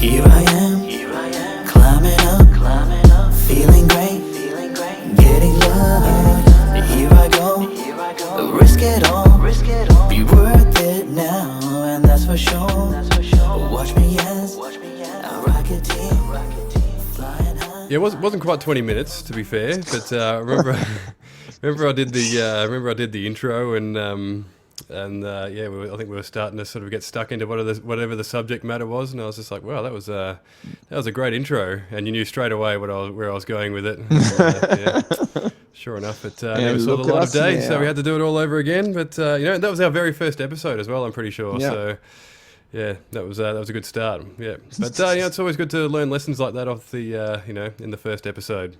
Here I am, climbing up, feeling great, getting love. Here I go, risk it all, be worth it now, and that's for sure. Watch me as I rocket team, flying high. Yeah, it wasn't quite 20 minutes to be fair, but remember I did the intro and I think we were starting to sort of get stuck into whatever the subject matter was, and I was just like, wow, that was a great intro, and you knew straight away where I was going with it. And, sure enough, it never saw the light of day, so we had to do it all over again. But that was our very first episode as well, I'm pretty sure. Yeah. So yeah, that was a good start. Yeah, but it's always good to learn lessons like that off the in the first episode.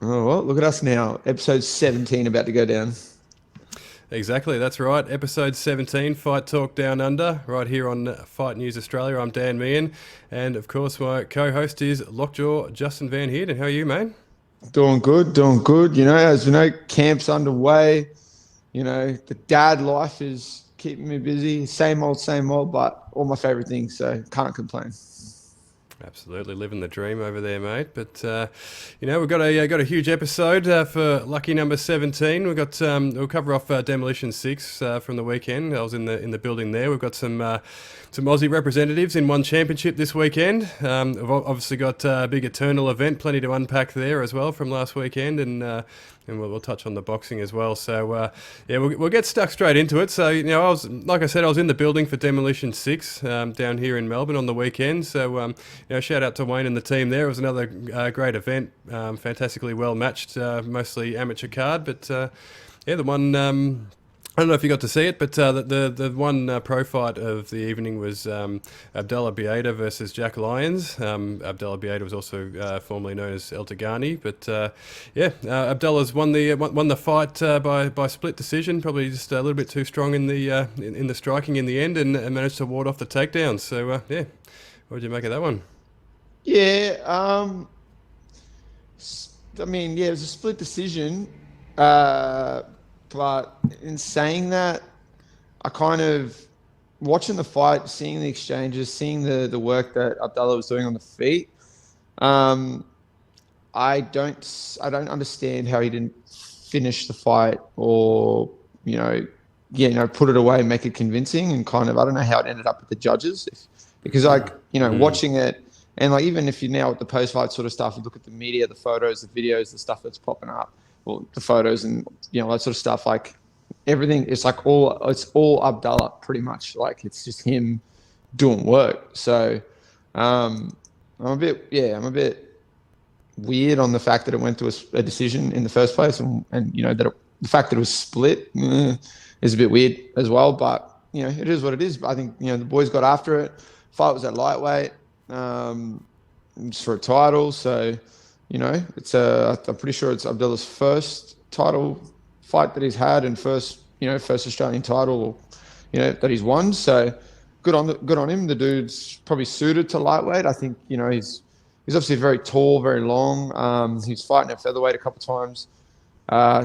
Oh, well, look at us now. Episode 17 about to go down. Exactly, that's right. Episode 17, Fight Talk Down Under, right here on Fight News Australia. I'm Dan Meehan, and of course my co-host is Lockjaw Justin Van Heerden. How are you, mate? Doing good. As we know, camp's underway. The dad life is keeping me busy. Same old, but all my favourite things, so can't complain. Absolutely, living the dream over there, mate. But we've got a huge episode for lucky number 17. We've got we'll cover off Demolition 6 from the weekend. I was in the building there. We've got some Aussie representatives in one championship this weekend. We've obviously got a big Eternal event, plenty to unpack there as well from last weekend, and we'll touch on the boxing as well. So we'll get stuck straight into it. So I was in the building for Demolition 6 down here in Melbourne on the weekend. So shout out to Wayne and the team there. It was another great event, fantastically well matched, mostly amateur card. But the one. I don't know if you got to see it, but the one pro fight of the evening was Abdullah Bieda versus Jack Lyons. Abdullah Bieda was also formerly known as El Tagani, but Abdullah's won the fight by split decision. Probably just a little bit too strong in the striking in the end, and managed to ward off the takedowns. So what did you make of that one? Yeah, it was a split decision. But in saying that, I kind of watching the fight, seeing the exchanges, seeing the work that Abdullah was doing on the feet. I don't understand how he didn't finish the fight or put it away and make it convincing, and kind of I don't know how it ended up with the judges because watching it, and even if you're now at the post fight sort of stuff, you look at the media, the photos, the videos, the stuff that's popping up. Well, the photos and that sort of stuff, like everything, it's all Abdullah pretty much. Like it's just him doing work. So I'm a bit weird on the fact that it went to a decision in the first place, and that the fact that it was split is a bit weird as well. But it is what it is. But I think the boys got after it. Fight was at lightweight, just for a title. So. I'm pretty sure it's Abdullah's first title fight that he's had, and first Australian title, that he's won. So good on him. The dude's probably suited to lightweight. I think he's obviously very tall, very long. He's fighting at featherweight a couple of times.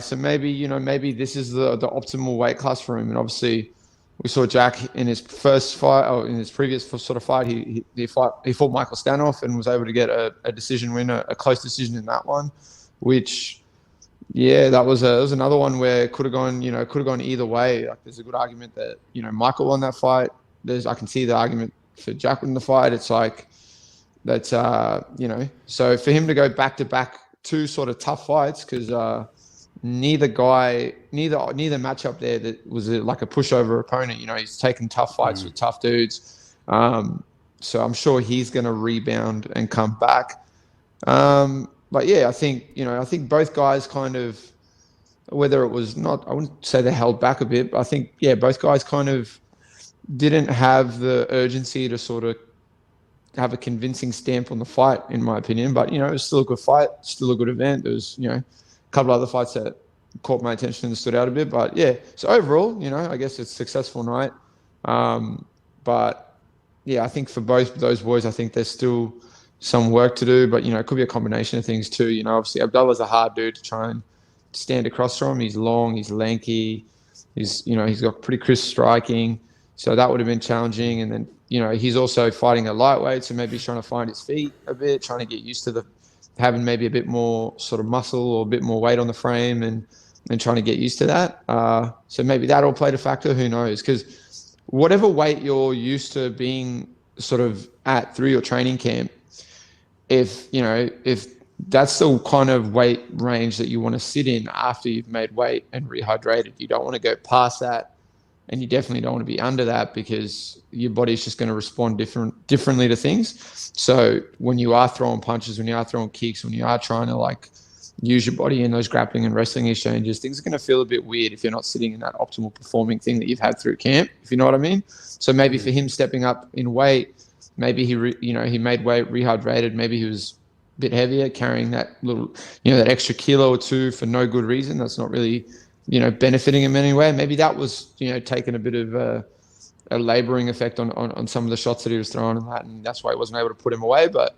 So maybe this is the optimal weight class for him. And obviously, we saw Jack in his first fight, or in his previous sort of fight, he fought Michael Stanoff and was able to get a decision win, a close decision in that one, which, that was another one where it could have gone either way. Like, there's a good argument that Michael won that fight. I can see the argument for Jack winning the fight. It's like that's so for him to go back to back two sort of tough fights, because neither matchup there that was like a pushover opponent. He's taken tough fights with tough dudes. So I'm sure he's going to rebound and come back. But yeah, I think both guys kind of, whether it was not, I wouldn't say they held back a bit, but I think, both guys kind of didn't have the urgency to sort of have a convincing stamp on the fight, in my opinion. But, it was still a good fight, still a good event. There was, a couple of other fights that caught my attention and stood out a bit. But so overall, I guess it's a successful night. But I think for both those boys, I think there's still some work to do, but it could be a combination of things too. Obviously Abdullah's a hard dude to try and stand across from. He's long, he's lanky, he's got pretty crisp striking, so that would have been challenging. And then he's also fighting a lightweight, so maybe he's trying to find his feet a bit, trying to get used to having maybe a bit more sort of muscle or a bit more weight on the frame, and trying to get used to that. So maybe that'll play a factor. Who knows? Because whatever weight you're used to being sort of at through your training camp, if that's the kind of weight range that you want to sit in after you've made weight and rehydrated, you don't want to go past that. And you definitely don't want to be under that, because your body's just going to respond differently to things. So when you are throwing punches, when you are throwing kicks, when you are trying to like use your body in those grappling and wrestling exchanges, things are going to feel a bit weird if you're not sitting in that optimal performing thing that you've had through camp, if you know what I mean. So maybe for him stepping up in weight, maybe he made weight, rehydrated, maybe he was a bit heavier, carrying that little, that extra kilo or two for no good reason. That's not really benefiting him anyway. Maybe that was, taking a bit of a laboring effect on some of the shots that he was throwing and that, and that's why he wasn't able to put him away. But,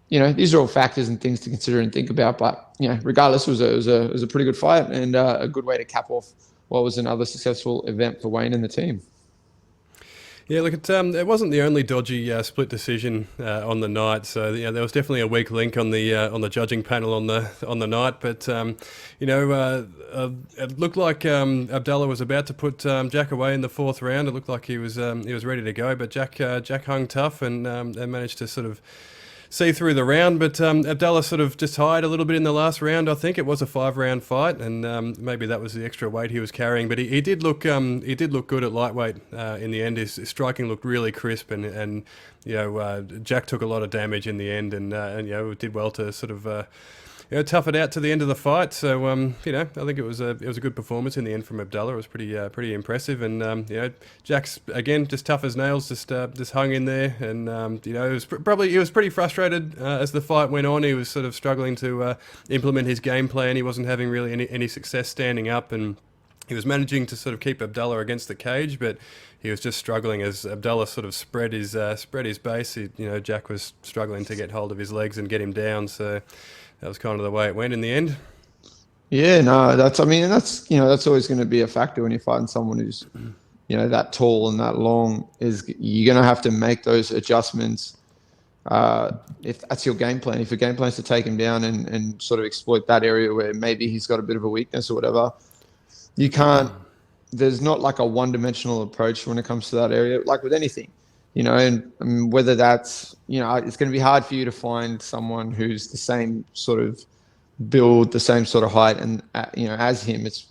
these are all factors and things to consider and think about. But, regardless, it was a pretty good fight, and a good way to cap off what was another successful event for Wayne and the team. Yeah, look, it wasn't the only dodgy split decision on the night. So there was definitely a weak link on the judging panel on the night. But it looked like Abdallah was about to put Jack away in the fourth round. It looked like he was ready to go, but Jack hung tough and managed to sort of see through the round. But Abdallah sort of just tired a little bit in the last round. I think it was a 5-round fight, and maybe that was the extra weight he was carrying. But he did look good at lightweight in the end. His striking looked really crisp, and Jack took a lot of damage in the end, and did well to sort of tough it out to the end of the fight. So I think it was a good performance in the end from Abdallah. It was pretty impressive, and Jack's again just tough as nails, just hung in there, and he was pretty frustrated as the fight went on. He was sort of struggling to implement his game plan. He wasn't having really any success standing up, and he was managing to sort of keep Abdallah against the cage, but he was just struggling as Abdallah sort of spread his base. Jack was struggling to get hold of his legs and get him down. So that was kind of the way it went in the end. Yeah, no, that's always going to be a factor when you're fighting someone who's, that tall and that long. Is you're going to have to make those adjustments if that's your game plan. If your game plan is to take him down and sort of exploit that area where maybe he's got a bit of a weakness or whatever, you can't. There's not like a one-dimensional approach when it comes to that area, like with anything. And whether that's, it's going to be hard for you to find someone who's the same sort of build, the same sort of height, and as him. It's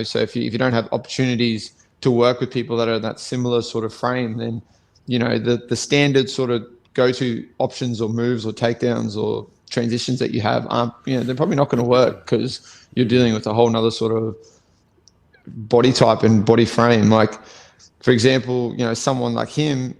so if you don't have opportunities to work with people that are that similar sort of frame, then the standard sort of go-to options or moves or takedowns or transitions that you have aren't, they're probably not going to work, because you're dealing with a whole nother sort of body type and body frame. Like, for example, someone like him,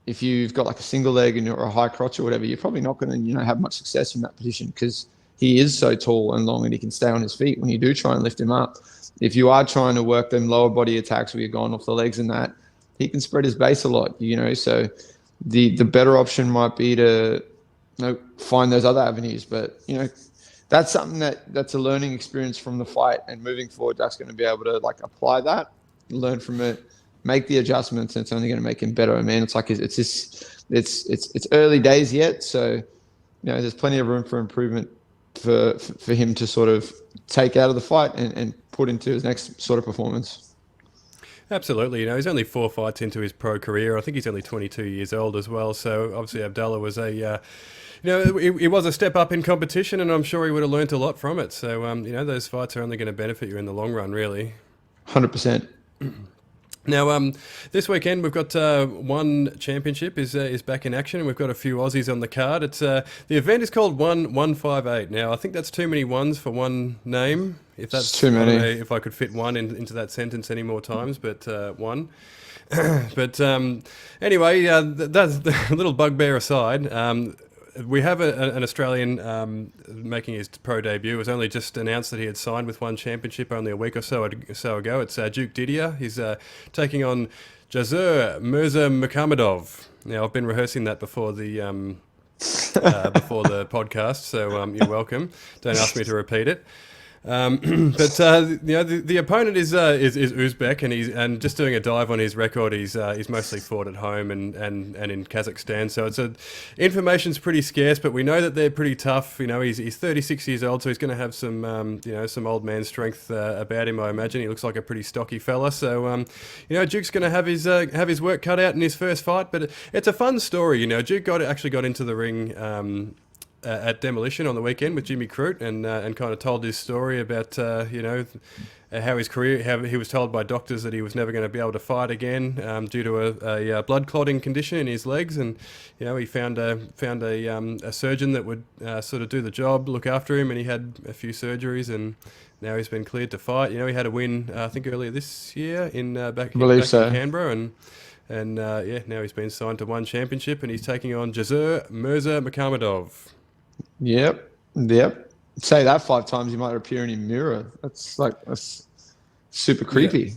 if you've got like a single leg and you're a high crotch or whatever, you're probably not going to, have much success in that position, because he is so tall and long and he can stay on his feet when you do try and lift him up. If you are trying to work them lower body attacks where you're going off the legs and that, he can spread his base a lot, so the better option might be to find those other avenues. But, that's something that's a learning experience from the fight, and moving forward, Jack's going to be able to like apply that, learn from it, make the adjustments, and it's only going to make him better. I mean, it's like it's early days yet, so there's plenty of room for improvement for him to sort of take out of the fight and put into his next sort of performance. Absolutely. He's only 4 fights into his pro career. I think he's only 22 years old as well. So obviously Abdallah was he was a step up in competition, and I'm sure he would have learnt a lot from it. So, those fights are only going to benefit you in the long run, really. 100%. Now, this weekend we've got One Championship is back in action, and we've got a few Aussies on the card. It's the event is called 158. Now, I think that's too many ones for one name. If that's too many. I don't know if I could fit one into that sentence any more times, but one. But anyway, that's a little bugbear aside. We have an Australian making his pro debut. It was only just announced that he had signed with One Championship only a week or so ago. It's Duke Didier. He's taking on Jazur Mirzamuhammadov. Now, I've been rehearsing that before the podcast, so you're welcome. Don't ask me to repeat it. But the opponent is Uzbek, and just doing a dive on his record, he's mostly fought at home and in Kazakhstan. So information's pretty scarce, but we know that they're pretty tough. He's 36 years old, so he's going to have some old man strength about him. I imagine he looks like a pretty stocky fella. So Duke's going to have his work cut out in his first fight. But it's a fun story. Duke actually got into the ring. At Demolition on the weekend with Jimmy Crute and kind of told his story about how his career, how he was told by doctors that he was never going to be able to fight again due to a blood clotting condition in his legs, and he found a surgeon that would sort of do the job, look after him, and he had a few surgeries, and now he's been cleared to fight. He had a win I think earlier this year back in Canberra, and now he's been signed to one championship, and he's taking on Jasur Mirza Makhmadov. Yep. Say that 5 times, you might appear in a mirror. That's super creepy.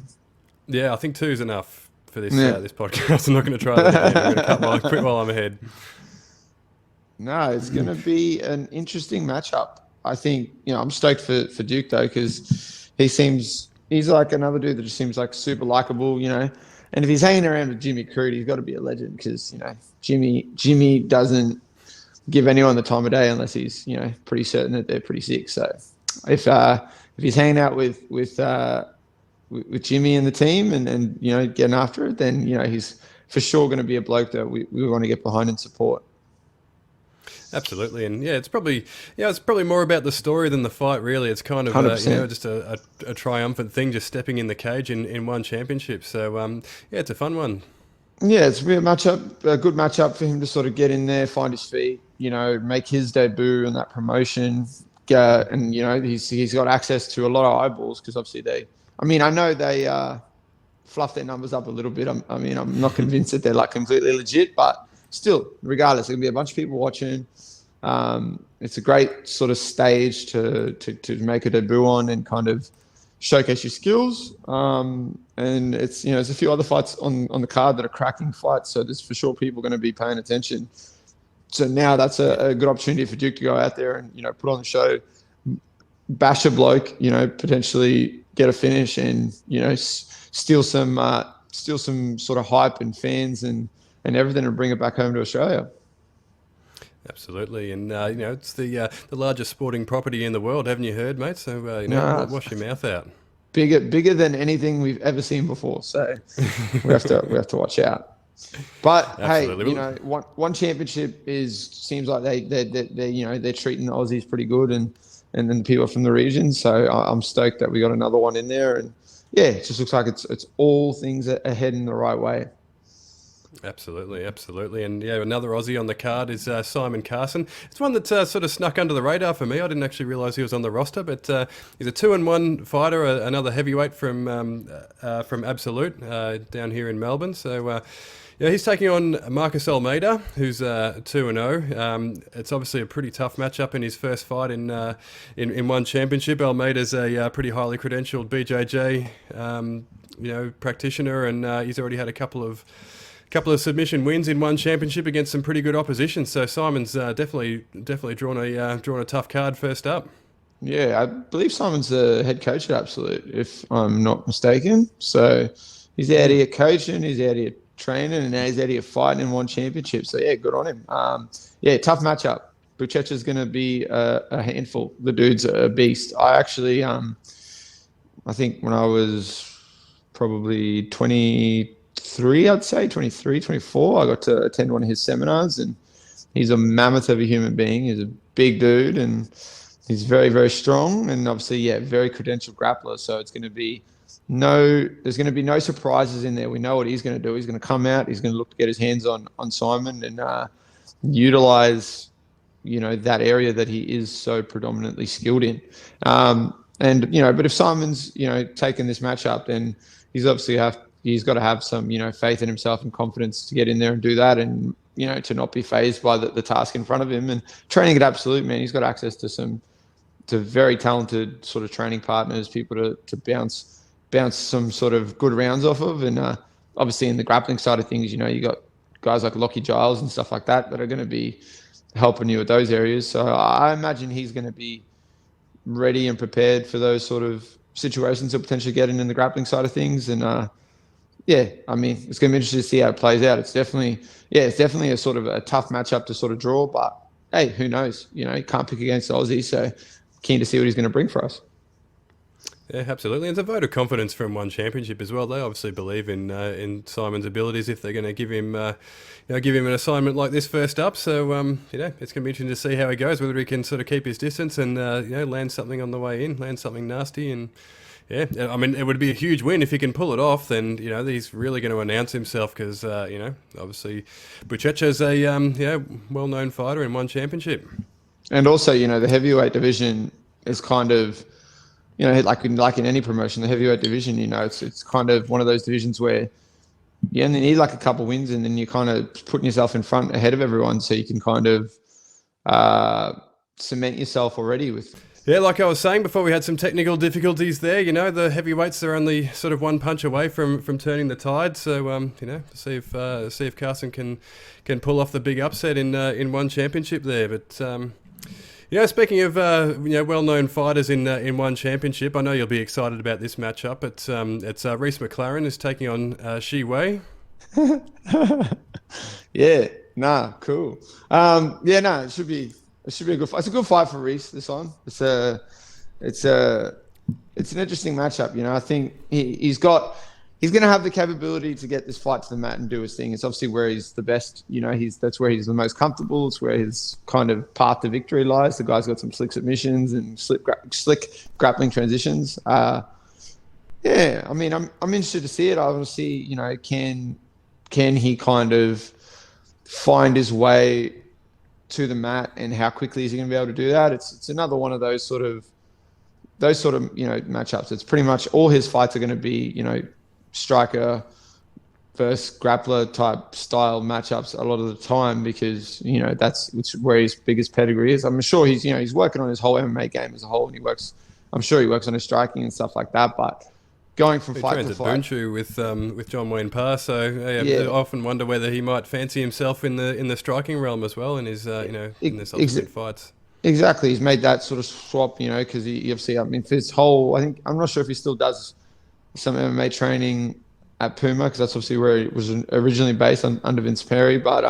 Yeah, I think 2 is enough for this podcast. I'm not going to try that again. I'm going to quit while I'm ahead. No, it's going to be an interesting matchup. I think, I'm stoked for Duke though, because he's like another dude that just seems like super likable, And if he's hanging around with Jimmy Crute, he's got to be a legend because, Jimmy doesn't give anyone the time of day unless he's pretty certain that they're pretty sick. So if he's hanging out with Jimmy and the team and getting after it, then he's for sure going to be a bloke that we want to get behind and support. Absolutely, and it's probably more about the story than the fight. Really, it's kind of just a triumphant thing, just stepping in the cage in one championship. So it's a fun one. Yeah, it's a good matchup for him to sort of get in there, find his feet, make his debut in that promotion. And, he's got access to a lot of eyeballs because obviously I know they fluff their numbers up a little bit. I'm not convinced that they're like completely legit, but still, regardless, there's going to be a bunch of people watching. It's a great sort of stage to make a debut on and kind of showcase your skills. And it's there's a few other fights on the card that are cracking fights, so there's for sure people going to be paying attention. So now that's a good opportunity for Duke to go out there and put on the show, bash a bloke, potentially get a finish, and steal some sort of hype and fans and everything, and bring it back home to Australia. Absolutely, and it's the largest sporting property in the world, haven't you heard, mate? So wash your mouth out. Bigger than anything we've ever seen before. So we have to watch out. But Absolutely. Hey, one championship seems like they're treating the Aussies pretty good, and then the people from the region. So I'm stoked that we got another one in there, and it just looks like it's all things are heading the right way. Absolutely, and another Aussie on the card is Simon Carson. It's one that sort of snuck under the radar for me. I didn't actually realise he was on the roster, but he's a 2-1 fighter, another heavyweight from Absolute down here in Melbourne. So he's taking on Marcus Almeida, who's 2-0. It's obviously a pretty tough matchup in his first fight in one championship. Almeida's a pretty highly credentialed BJJ practitioner, and he's already had a couple of submission wins in one championship against some pretty good opposition. So Simon's definitely drawn a tough card first up. Yeah, I believe Simon's the head coach at Absolute, if I'm not mistaken. So he's out here coaching, he's out here training, and now he's out here fighting in one championship. So good on him. Tough matchup. Buchecha's going to be a handful. The dude's a beast. I actually, I think when I was probably 23, I'd say 23, 24, I got to attend one of his seminars, and he's a mammoth of a human being. He's a big dude, and he's very, very strong, and obviously, very credentialed grappler. So there's going to be no surprises in there. We know what he's going to do. He's going to come out, he's going to look to get his hands on Simon and utilize, that area that he is so predominantly skilled in. But if Simon's, taking this matchup, then he's got to have some, faith in himself and confidence to get in there and do that, and, to not be fazed by the task in front of him. And training at Absolute, man, he's got access to very talented sort of training partners, people to bounce some sort of good rounds off of. And obviously in the grappling side of things, you got guys like Lockie Giles and stuff like that are going to be helping you with those areas. So I imagine he's going to be ready and prepared for those sort of situations that potentially get in the grappling side of things. And yeah, I mean, it's going to be interesting to see how it plays out. It's definitely a sort of a tough matchup to sort of draw, but hey, who knows? You know, you can't pick against Aussie, so keen to see what he's going to bring for us. Yeah, absolutely. And it's a vote of confidence from One Championship as well. They obviously believe in Simon's abilities if they're going to give him an assignment like this first up. So it's going to be interesting to see how he goes, whether he can sort of keep his distance and land something on the way in, land something nasty. And yeah, I mean, it would be a huge win if he can pull it off. Then he's really going to announce himself because obviously Buchecha's a well-known fighter in One Championship. And also, the heavyweight division is kind of, like in any promotion, the heavyweight division, it's kind of one of those divisions where you only need like a couple wins, and then you're kind of putting yourself in front ahead of everyone, so you can kind of cement yourself already with. Yeah, like I was saying before, we had some technical difficulties there. The heavyweights are only sort of one punch away from turning the tide. So see if Carson can pull off the big upset in One Championship there, but. Speaking of well-known fighters in One Championship, I know you'll be excited about this matchup. But it's Reece McLaren is taking on Shi Wei. Yeah, cool. It should be a good fight. It's a good fight for Reece this one. It's an interesting matchup. I think he's going to have the capability to get this fight to the mat and do his thing. It's obviously where he's the best. That's where he's the most comfortable. It's where his kind of path to victory lies. The guy's got some slick submissions and slick grappling transitions. I mean, I'm interested to see it. I want to see, can he kind of find his way to the mat, and how quickly is he going to be able to do that? It's another one of those sort of matchups. It's pretty much all his fights are going to be, striker versus grappler type style matchups a lot of the time, because that's where his biggest pedigree is. I'm sure he's working on his whole MMA game as a whole, and I'm sure he works on his striking and stuff like that. But going from fight to fight, Bunchu with John Wayne Parr, so I often wonder whether he might fancy himself in the striking realm as well in his in the subsequent fights. Exactly, he's made that sort of swap, because he obviously, I mean, for his whole, I'm not sure if he still does some MMA training at Puma, because that's obviously where he was originally based under Vince Perry. But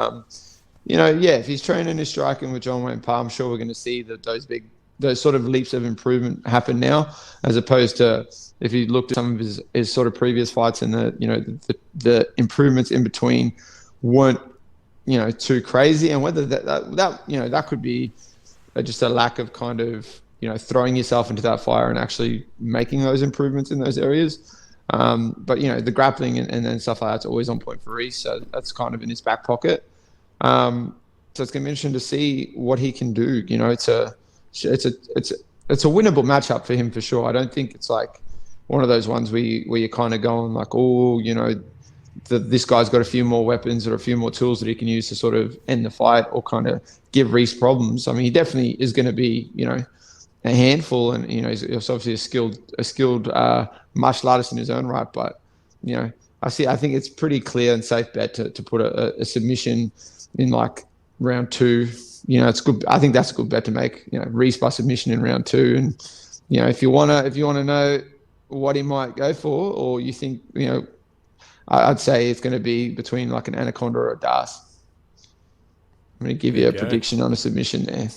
if he's training his striking with John Wayne Parr, I'm sure we're going to see those sort of leaps of improvement happen now, as opposed to if you looked at some of his sort of previous fights, and the improvements in between weren't too crazy, and whether that could be just a lack of kind of throwing yourself into that fire and actually making those improvements in those areas. But the grappling and then stuff like that's always on point for Reece, so that's kind of in his back pocket. So it's going to be interesting to see what he can do. It's a winnable matchup for him for sure. I don't think it's like one of those ones where you're kind of going like, this guy's got a few more weapons or a few more tools that he can use to sort of end the fight or kind of give Reece problems. I mean, he definitely is going to be, a handful, and he's obviously a skilled martial artist in his own right. But I think it's pretty clear and safe bet to put a submission in like round 2. It's good. I think that's a good bet to make. Reece by submission in round 2, and if you wanna know what he might go for, or you think I'd say it's going to be between like an Anaconda or a Das. I'm going to give you a prediction on a submission there.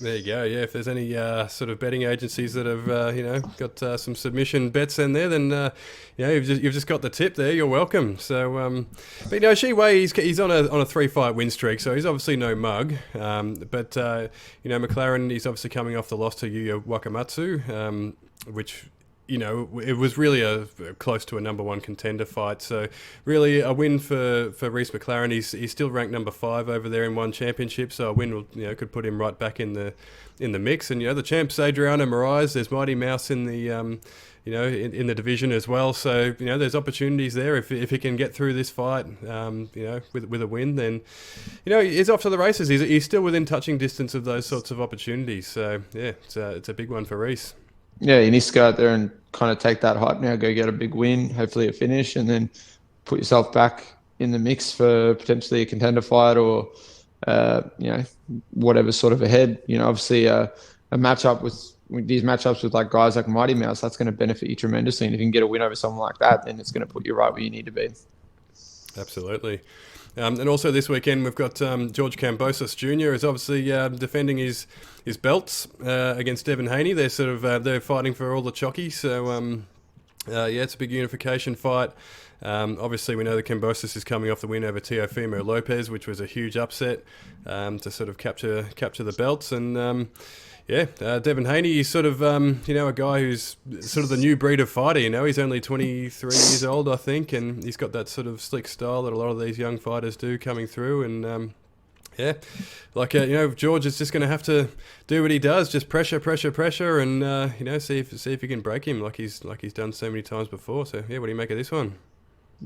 There you go. Yeah, if there's any sort of betting agencies that have got some submission bets in there, then you've just got the tip there. You're welcome. So, but Shi Wei, he's on a 3-fight win streak, so he's obviously no mug. But McLaren, he's obviously coming off the loss to Yuya Wakamatsu, which. It was really a close to a number 1 contender fight. So really a win for Reece McLaren. He's still ranked number 5 over there in One Championship. So a win will, could put him right back in the mix. And the champs Adriano Moraes, there's Mighty Mouse in the in the division as well. So there's opportunities there if he can get through this fight. With a win, then he's off to the races. He's still within touching distance of those sorts of opportunities. So yeah, it's a big one for Reece. Yeah, you need to go out there and kind of take that hype now, go get a big win, hopefully a finish, and then put yourself back in the mix for potentially a contender fight or, whatever sort of ahead. Obviously a matchup with these matchups with like guys like Mighty Mouse, that's going to benefit you tremendously. And if you can get a win over someone like that, then it's going to put you right where you need to be. Absolutely. And also this weekend we've got George Kambosos Jr. is obviously defending his belts against Devin Haney. They're sort of they're fighting for all the chockies. So it's a big unification fight. Obviously, we know that Kambosos is coming off the win over Teofimo Lopez, which was a huge upset to sort of capture the belts. And Devin Haney is sort of a guy who's sort of the new breed of fighter. He's only 23 years old, I think, and he's got that sort of slick style that a lot of these young fighters do coming through. And George is just going to have to do what he does, just pressure, and see if he can break him like he's done so many times before. So what do you make of this one?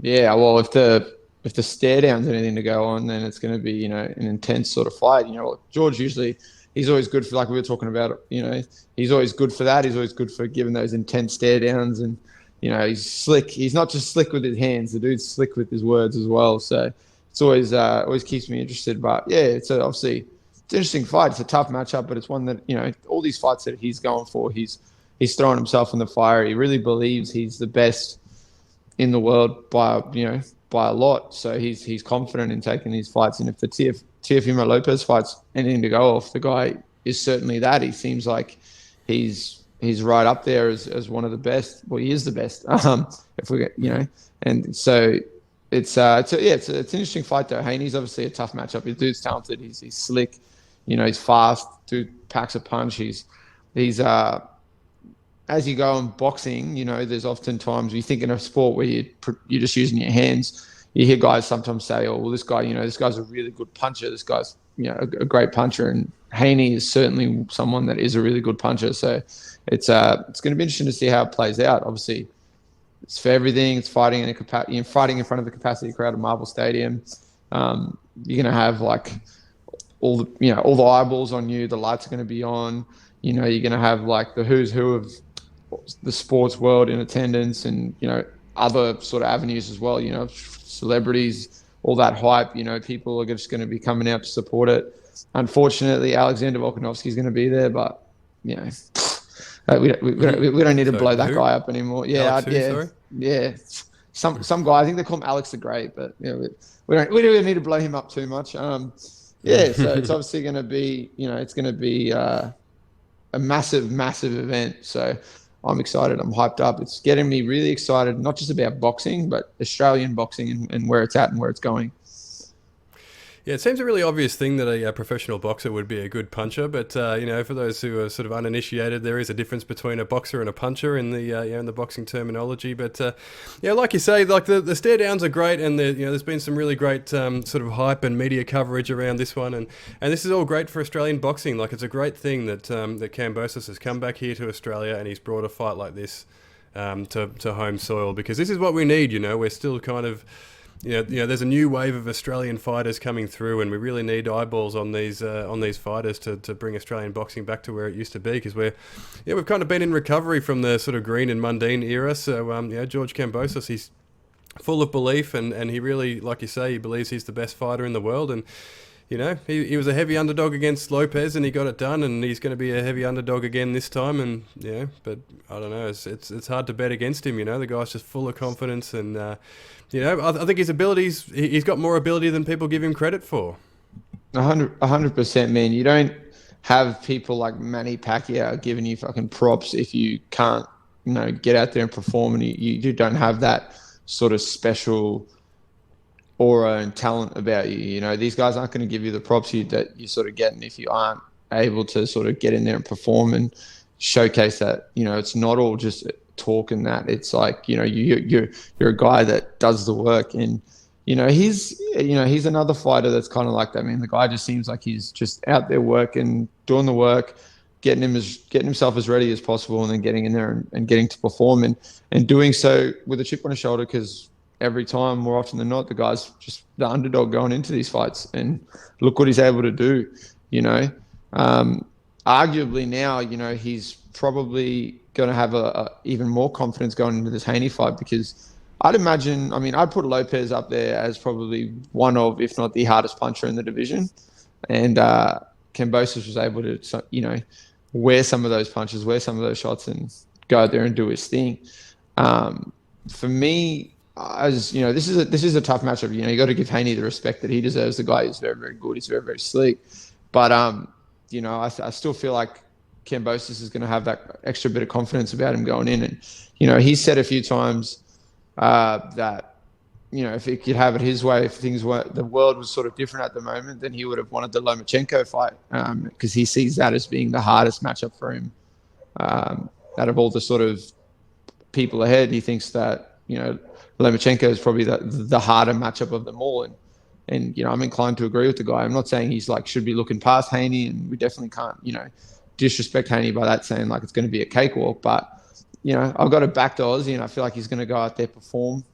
Yeah, well, if the stare down's anything to go on, then it's going to be an intense sort of fight. George usually he's always good for, like we were talking about. He's always good for that. He's always good for giving those intense stare downs, and he's slick. He's not just slick with his hands. The dude's slick with his words as well. So it's always keeps me interested. But yeah, it's an interesting fight. It's a tough matchup, but it's one that all these fights that he's going for, he's throwing himself in the fire. He really believes he's the best in the world by a lot. So he's confident in taking these fights. And if the Teofimo Lopez fight's anything to go off, the guy is certainly that. He seems like he's right up there as one of the best. Well, he is the best. If we get and so it's an interesting fight though. Haney's obviously a tough matchup. The dude's talented. He's slick. He's fast. Dude packs a punch. He's as you go in boxing, there's often times you think in a sport where you're just using your hands. You hear guys sometimes say, "Oh, well, this guy's a really good puncher. This guy's, a great puncher." And Haney is certainly someone that is a really good puncher. So it's going to be interesting to see how it plays out. Obviously, it's for everything. It's fighting fighting in front of a capacity crowd at Marvel Stadium. You're going to have like all the eyeballs on you. The lights are going to be on. You're going to have like the who's who of the sports world in attendance, and other sort of avenues as well. Celebrities, all that hype. People are just going to be coming out to support it. Unfortunately, Alexander Volkanovski is going to be there, but we don't need to blow that guy up anymore. Yeah, Some guy, I think they call him Alex the Great, but we don't need to blow him up too much. So it's obviously going to be it's going to be a massive event. So I'm excited. I'm hyped up. It's getting me really excited, not just about boxing, but Australian boxing and where it's at and where it's going. Yeah, it seems a really obvious thing that a professional boxer would be a good puncher, but for those who are sort of uninitiated, there is a difference between a boxer and a puncher in the in the boxing terminology. But like you say, like the stare downs are great, and there's been some really great sort of hype and media coverage around this one, and this is all great for Australian boxing. Like, it's a great thing that that Kambosos has come back here to Australia and he's brought a fight like this to home soil, because this is what we need. We're still kind of there's a new wave of Australian fighters coming through, and we really need eyeballs on these fighters to bring Australian boxing back to where it used to be, because we've kind of been in recovery from the sort of green and mundane era. So George Kambosos, he's full of belief, and he really, like you say, he believes he's the best fighter in the world, and he was a heavy underdog against Lopez and he got it done, and he's going to be a heavy underdog again this time. And but I don't know, it's hard to bet against him. The guy's just full of confidence, and I think his abilities, he's got more ability than people give him credit for. 100%, man. You don't have people like Manny Pacquiao giving you fucking props if you can't get out there and perform, and you don't have that sort of special aura and talent about you. These guys aren't going to give you the props that you're sort of getting if you aren't able to sort of get in there and perform and showcase that it's not all just talk and that. It's like you're a guy that does the work, and he's another fighter that's kind of like that, man. The guy just seems like he's just out there working, doing the work, getting himself as ready as possible, and then getting in there and getting to perform, and doing so with a chip on his shoulder, because every time, more often than not, the guy's just the underdog going into these fights, and look what he's able to do. Arguably now, he's probably going to have a even more confidence going into this Haney fight, because I'd imagine, I'd put Lopez up there as probably one of, if not the hardest puncher in the division, and Kambosos was able to, wear some of those punches, wear some of those shots, and go out there and do his thing. For me, as you know, this is a tough matchup. You know, you got to give Haney the respect that he deserves. The guy is very, very good. He's very, very sleek. But you know, I still feel like Kambosos is going to have that extra bit of confidence about him going in. And you know, he said a few times that, you know, if he could have it his way, if the world was sort of different at the moment, then he would have wanted the Lomachenko fight, because he sees that as being the hardest matchup for him. Out of all the sort of people ahead, he thinks that, you know, Lomachenko is probably the harder matchup of them all. And you know, I'm inclined to agree with the guy. I'm not saying he's like should be looking past Haney, and we definitely can't, you know, disrespect Haney by that, saying like it's going to be a cakewalk. But you know, I've got to back to Aussie, and I feel like he's going to go out there, perform,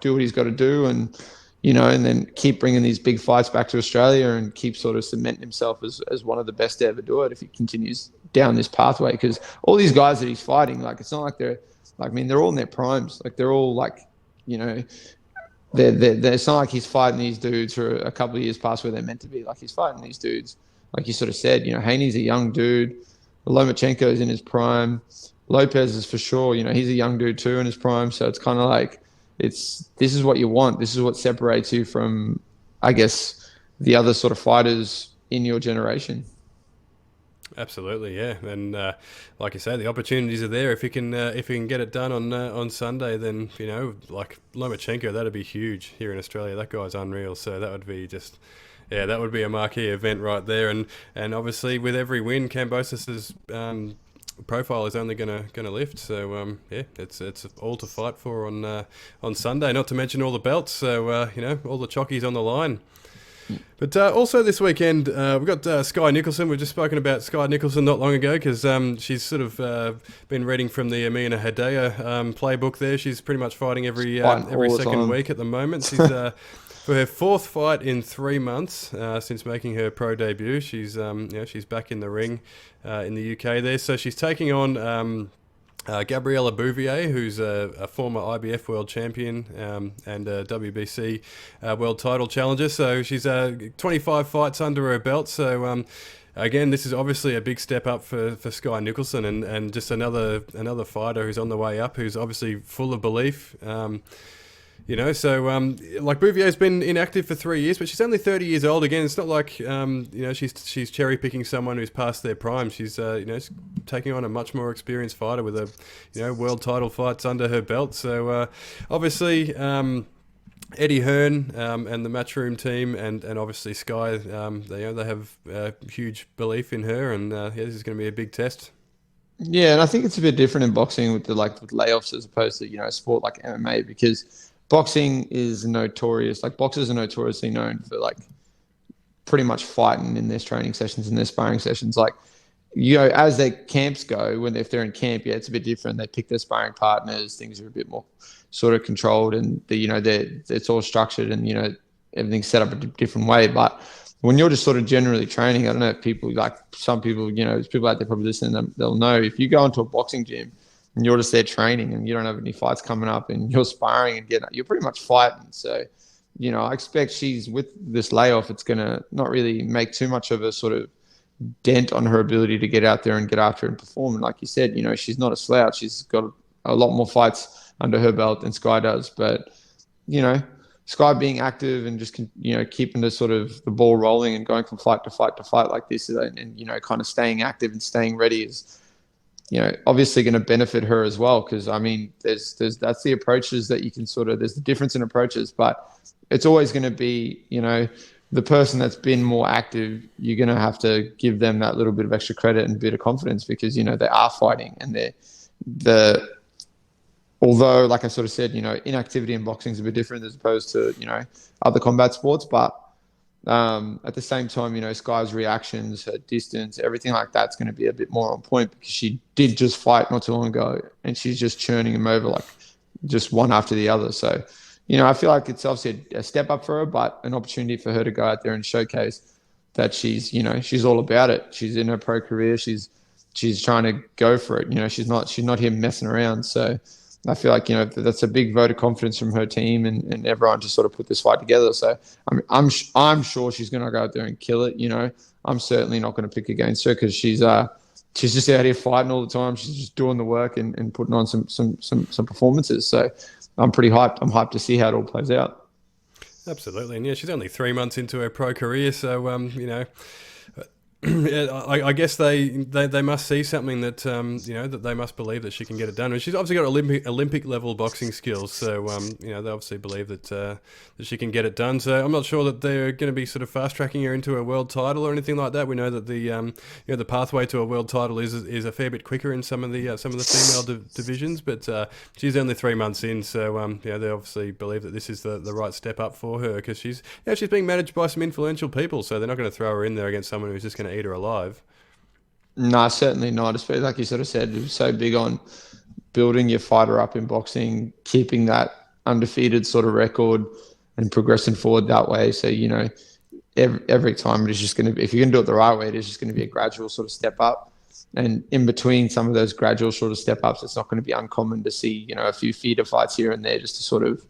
do what he's got to do, and you know, and then keep bringing these big fights back to Australia and keep sort of cementing himself as one of the best to ever do it if he continues down this pathway. Because all these guys that he's fighting, like, it's not like they're like, I mean, they're all in their primes. Like, they're all like, you know, they're it's not like he's fighting these dudes who are a couple of years past where they're meant to be. Like, he's fighting these dudes, like you sort of said, you know, Haney's a young dude, Lomachenko's in his prime, Lopez is for sure, you know, he's a young dude too in his prime. So it's kind of like, this is what you want. This is what separates you from, I guess, the other sort of fighters in your generation. Absolutely, yeah, and like you say, the opportunities are there. If he can get it done on Sunday, then you know, like Lomachenko, that'd be huge here in Australia. That guy's unreal. So that would be just, yeah, that would be a marquee event right there. And obviously with every win, Kambosos' profile is only gonna lift. So yeah, it's all to fight for on Sunday. Not to mention all the belts. So you know, all the chockies on the line. But also this weekend, we've got Sky Nicholson. We've just spoken about Sky Nicholson not long ago because she's sort of been reading from the Amina Hedaya playbook there. She's pretty much fighting every second week at the moment. She's for her fourth fight in 3 months since making her pro debut. She's she's back in the ring in the UK there. So she's taking on Gabriella Bouvier, who's a former IBF world champion and a WBC world title challenger. So she's 25 fights under her belt. So again, this is obviously a big step up for Sky Nicholson, and just another fighter who's on the way up, who's obviously full of belief. You know, so like Bouvier's been inactive for 3 years, but she's only 30 years old. Again, it's not like you know, she's cherry picking someone who's past their prime. She's you know, taking on a much more experienced fighter with a, you know, world title fights under her belt. So obviously Eddie Hearn and the Matchroom team and obviously Sky, they have huge belief in her, and yeah, this is going to be a big test. Yeah, and I think it's a bit different in boxing with with layoffs as opposed to, you know, a sport like MMA, because boxing is notorious. Like, boxers are notoriously known for like pretty much fighting in their training sessions and their sparring sessions. Like, you know, as their camps go, if they're in camp, yeah, it's a bit different. They pick their sparring partners. Things are a bit more sort of controlled, and it's all structured, and you know, everything's set up a different way. But when you're just sort of generally training, I don't know if people, like some people, you know, there's people out there probably listening, they'll know, if you go into a boxing gym and you're just there training and you don't have any fights coming up and you're sparring and you're pretty much fighting. So, you know, I expect she's, with this layoff, it's going to not really make too much of a sort of dent on her ability to get out there and get after and perform. And like you said, you know, she's not a slouch. She's got a lot more fights under her belt than Sky does. But, you know, Sky being active and just, you know, keeping the sort of the ball rolling and going from fight to fight to fight like this, and you know, kind of staying active and staying ready is, you know, obviously going to benefit her as well. Because I mean, there's that's the approaches that you can sort of, there's the difference in approaches, but it's always going to be, you know, the person that's been more active, you're going to have to give them that little bit of extra credit and a bit of confidence, because, you know, they are fighting, and although, like I sort of said, you know, inactivity in boxing is a bit different as opposed to, you know, other combat sports. But at the same time, you know, Sky's reactions, her distance, everything like that's going to be a bit more on point, because she did just fight not too long ago, and she's just churning them over like just one after the other. So, you know, I feel like it's obviously a step up for her, but an opportunity for her to go out there and showcase that she's, you know, she's all about it. She's in her pro career. She's trying to go for it. You know, she's not here messing around. So I feel like, you know, that's a big vote of confidence from her team and everyone to sort of put this fight together. So I'm sure she's going to go out there and kill it. You know, I'm certainly not going to pick against her, because she's she's just out here fighting all the time. She's just doing the work and putting on some performances. So I'm pretty hyped. I'm hyped to see how it all plays out. Absolutely, and yeah, she's only 3 months into her pro career, so you know. Yeah, I guess they must see something that you know, that they must believe that she can get it done. And she's obviously got Olympic level boxing skills, so you know, they obviously believe that that she can get it done. So I'm not sure that they're going to be sort of fast tracking her into a world title or anything like that. We know that the you know, the pathway to a world title is a fair bit quicker in some of the female divisions, but she's only 3 months in, so you know, they obviously believe that this is the right step up for her, because she's being managed by some influential people, so they're not going to throw her in there against someone who's just going to eat her alive. No, certainly not. Especially like you sort of said, it was so big on building your fighter up in boxing, keeping that undefeated sort of record and progressing forward that way. So, you know, every time it is just going to be, if you're going to do it the right way, it is just going to be a gradual sort of step up. And in between some of those gradual sort of step ups, it's not going to be uncommon to see, you know, a few feeder fights here and there just to sort of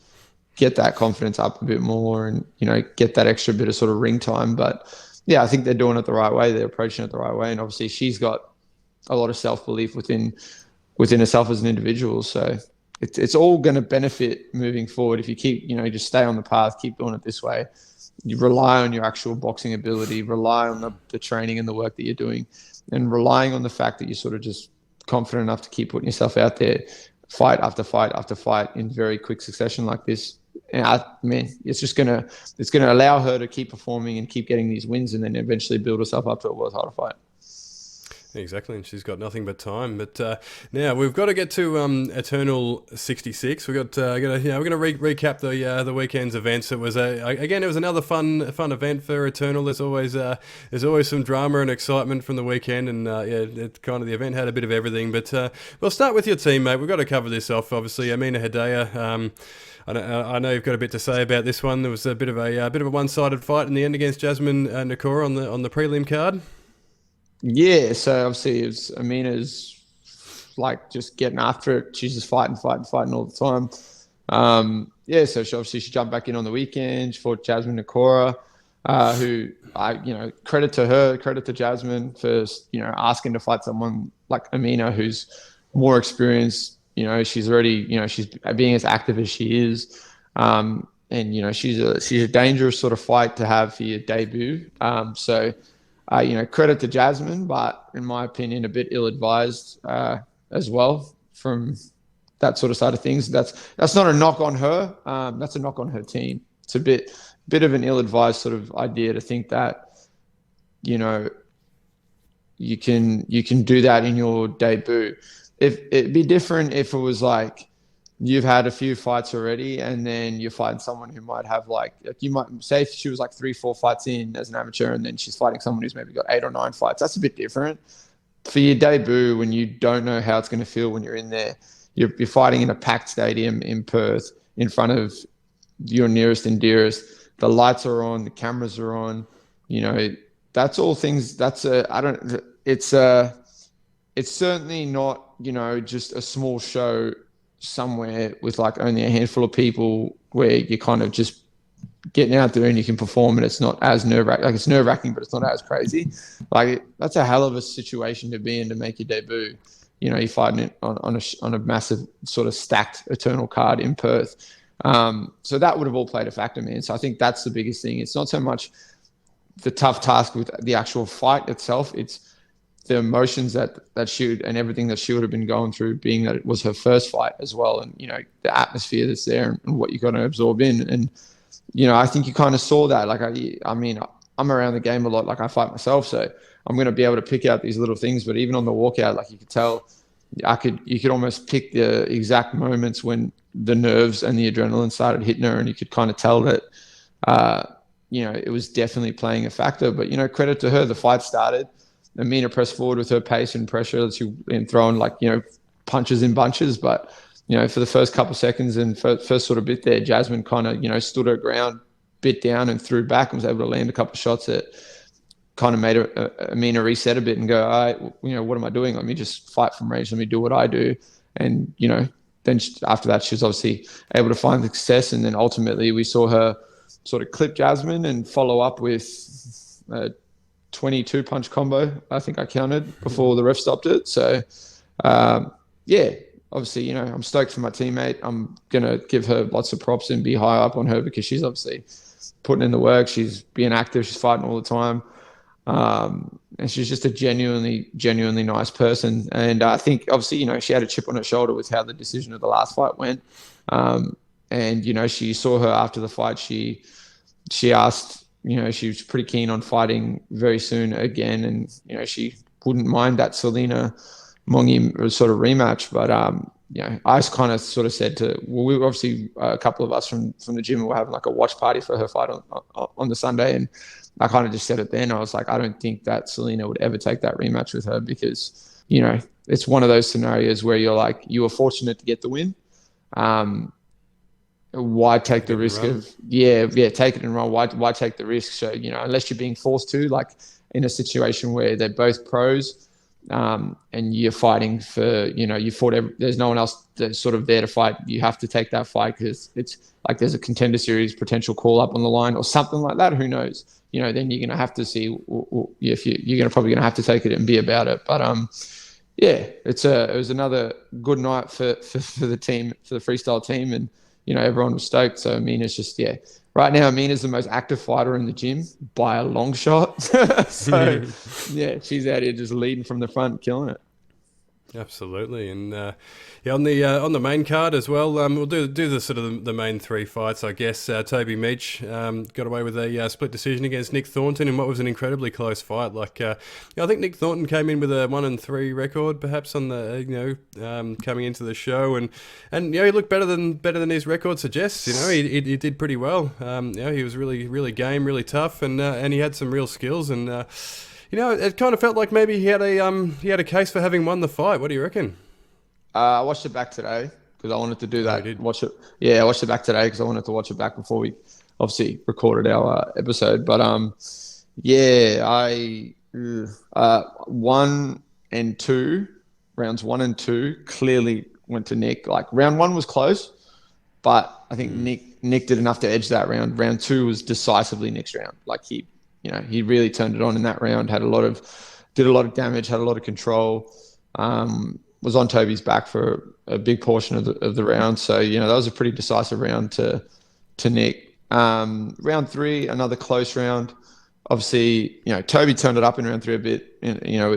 get that confidence up a bit more and, you know, get that extra bit of sort of ring time. But yeah, I think they're doing it the right way. They're approaching it the right way. And obviously she's got a lot of self-belief within herself as an individual. So it's all going to benefit moving forward. If you keep, you know, just stay on the path, keep doing it this way. You rely on your actual boxing ability, rely on the training and the work that you're doing, and relying on the fact that you're sort of just confident enough to keep putting yourself out there, fight after fight after fight in very quick succession like this. And I mean, it's gonna allow her to keep performing and keep getting these wins, and then eventually build herself up to a world title fight. Exactly, and she's got nothing but time. But now we've got to get to Eternal 66. We're going to recap the weekend's events. It was it was another fun event for Eternal. There's always some drama and excitement from the weekend, and the event had a bit of everything. But we'll start with your team, mate. We've got to cover this off. Obviously, Amina Hedaya. I know you've got a bit to say about this one. There was a bit of a one-sided fight in the end against Jasmine Nakora on the prelim card. Yeah, so obviously it was Amina's like just getting after it. She's just fighting all the time. So she jumped back in on the weekend. She fought Jasmine Nakora, who credit to her, credit to Jasmine for, you know, asking to fight someone like Amina, who's more experienced. You know, she's already, you know, she's being as active as she is. And, you know, she's a dangerous sort of fight to have for your debut. Credit to Jasmine, but in my opinion, a bit ill-advised as well from that sort of side of things. That's not a knock on her. That's a knock on her team. It's a bit of an ill-advised sort of idea to think that, you know, you can do that in your debut. If it'd be different if it was like you've had a few fights already and then you fight someone who might have like you might say if she was like 3-4 fights in as an amateur and then she's fighting someone who's maybe got 8 or 9 fights. That's a bit different. For your debut, when you don't know how it's going to feel when you're in there, you're fighting in a packed stadium in Perth in front of your nearest and dearest. The lights are on, the cameras are on. You know, that's all things. It's certainly not, you know, just a small show somewhere with like only a handful of people where you're kind of just getting out there and you can perform and it's not as nerve-wracking. Like, it's nerve-wracking, but it's not as crazy. Like, that's a hell of a situation to be in to make your debut. You know, you're fighting it on a massive sort of stacked Eternal card in Perth. So that would have all played a factor, man. So I think that's the biggest thing. It's not so much the tough task with the actual fight itself. It's the emotions that she would, and everything that she would have been going through, being that it was her first fight as well. And, you know, the atmosphere that's there and what you got to absorb in. And, you know, I think you kind of saw that. Like, I mean, I'm around the game a lot. Like, I fight myself, so I'm going to be able to pick out these little things. But even on the walkout, like, you could tell, you could almost pick the exact moments when the nerves and the adrenaline started hitting her, and you could kind of tell that, you know, it was definitely playing a factor. But, you know, credit to her, the fight started. Amina pressed forward with her pace and pressure. And throwing, like, you know, punches in bunches. But, you know, for the first couple of seconds and first sort of bit there, Jasmine kind of, you know, stood her ground, bit down and threw back and was able to land a couple of shots that kind of made Amina reset a bit and go, all right, you know, what am I doing? Let me just fight from range. Let me do what I do. And, you know, then after that, she was obviously able to find success. And then ultimately we saw her sort of clip Jasmine and follow up with 22 punch combo, I think I counted before the ref stopped it. So, yeah, obviously, I'm stoked for my teammate. I'm going to give her lots of props and be high up on her because she's obviously putting in the work. She's being active. She's fighting all the time. And she's just a genuinely nice person. And I think, obviously, she had a chip on her shoulder with how the decision of the last fight went. And, she saw her after the fight. She asked, she was pretty keen on fighting very soon again. And, she wouldn't mind that Selena Mongi sort of rematch. But, I kind of sort of said we were obviously a couple of us from the gym were having like a watch party for her fight on the Sunday. And I kind of just said it then. I was like, I don't think that Selena would ever take that rematch with her because, it's one of those scenarios where you're like, you were fortunate to get the win. Why take the risk of, take it and run. Why take the risk? So, unless you're being forced to, like in a situation where they're both pros, and you're fighting for, there's no one else that's sort of there to fight. You have to take that fight because it's like there's a contender series potential call up on the line or something like that. Who knows? Then you're going to have to see if you're probably going to have to take it and be about it. But it was another good night for the team, for the freestyle team, and everyone was stoked. So Amina's just right now Amina's the most active fighter in the gym by a long shot. So she's out here just leading from the front, killing it. Absolutely, and on the main card as well, we'll do the sort of the main three fights, I guess. Toby Meach got away with a split decision against Nick Thornton in what was an incredibly close fight. I think Nick Thornton came in with a 1-3 record, perhaps on the coming into the show, and he looked better than his record suggests. He did pretty well. He was really game, really tough, and he had some real skills and. It kind of felt like maybe he had a case for having won the fight. What do you reckon? I watched it back today because I wanted to do that. Oh, you did? Watch it. Yeah, I watched it back today because I wanted to watch it back before we obviously recorded our episode. But 1 and 2, rounds 1 and 2 clearly went to Nick. Like round 1 was close, but I think Nick did enough to edge that round. Round 2 was decisively Nick's round. Like he really turned it on in that round, did a lot of damage, had a lot of control, was on Toby's back for a big portion of the round. So, that was a pretty decisive round to Nick. Round 3, another close round. Obviously, Toby turned it up in round 3 a bit,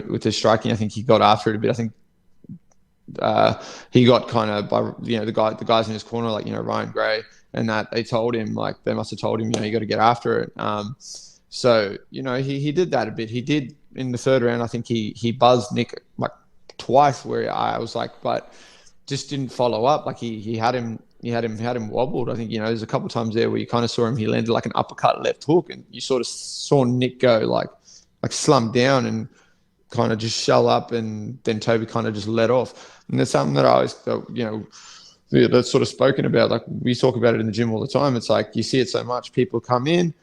with his striking. I think he got after it a bit. I think he got kind of by, the guys in his corner, like, Ryan Gray, and that they must have told him, you got to get after it. So, he did that a bit. He did in the 3rd round. I think he buzzed Nick like twice where I was like, but just didn't follow up. Like he had him wobbled. I think, there's a couple of times there where you kind of saw him, he landed like an uppercut left hook and you sort of saw Nick go like slump down and kind of just shell up, and then Toby kind of just let off. And there's something that I always, that's sort of spoken about. Like we talk about it in the gym all the time. It's like, you see it so much. People come in,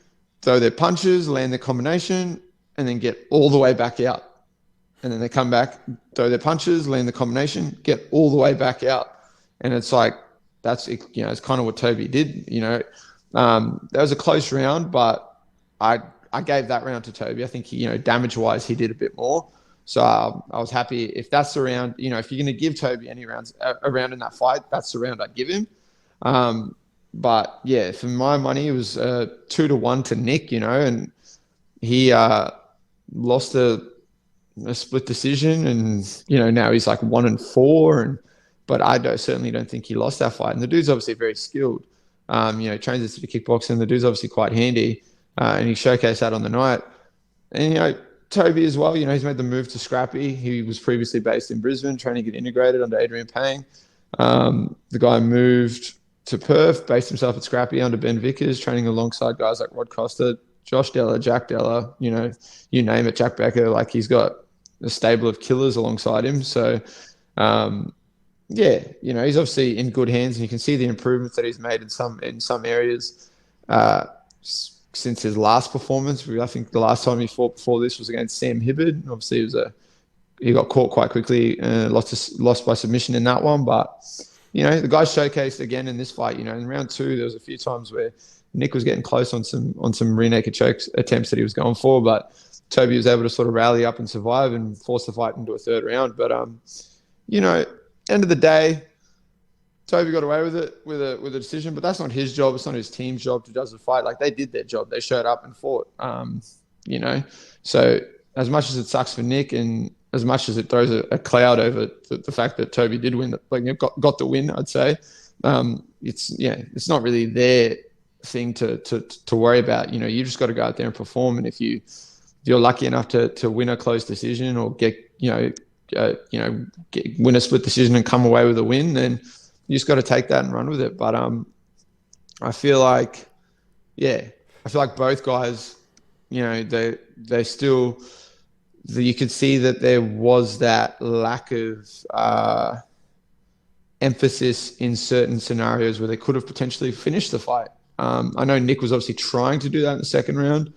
throw their punches, land their combination, and then get all the way back out. And then they come back, throw their punches, land the combination, get all the way back out. And it's like, it's kind of what Toby did, That was a close round, but I gave that round to Toby. I think he, damage-wise, he did a bit more. So I was happy. If that's the round, if you're going to give Toby any rounds, a round in that fight, that's the round I'd give him. But yeah, for my money, it was 2-1 to Nick, and he lost a split decision, and now he's like 1-4, but I certainly don't think he lost that fight. And the dude's obviously very skilled. Trains us to the kickboxing. The dude's obviously quite handy, and he showcased that on the night. And Toby as well. He's made the move to Scrappy. He was previously based in Brisbane, trying to get integrated under Adrian Payne. The guy moved to Perth, based himself at Scrappy under Ben Vickers, training alongside guys like Rod Costa, Josh Della, Jack Della, you name it, Jack Becker. Like he's got a stable of killers alongside him. So, he's obviously in good hands, and you can see the improvements that he's made in some areas since his last performance. I think the last time he fought before this was against Sam Hibbard. Obviously, he got caught quite quickly, lost by submission in that one, but. The guy showcased again in this fight. In round 2, there was a few times where Nick was getting close on some rear naked choke attempts that he was going for, but Toby was able to sort of rally up and survive and force the fight into a third round. But end of the day, Toby got away with it with a decision, but that's not his job. It's not his team's job to judge the fight. Like, they did their job. They showed up and fought. So as much as it sucks for Nick, and as much as it throws a cloud over the fact that Toby did win, got the win, I'd say, it's not really their thing to worry about. You just got to go out there and perform. And if you're lucky enough to win a close decision or win a split decision and come away with a win, then you just got to take that and run with it. But I feel like both guys, they still, you could see that there was that lack of emphasis in certain scenarios where they could have potentially finished the fight. I know Nick was obviously trying to do that in the second round.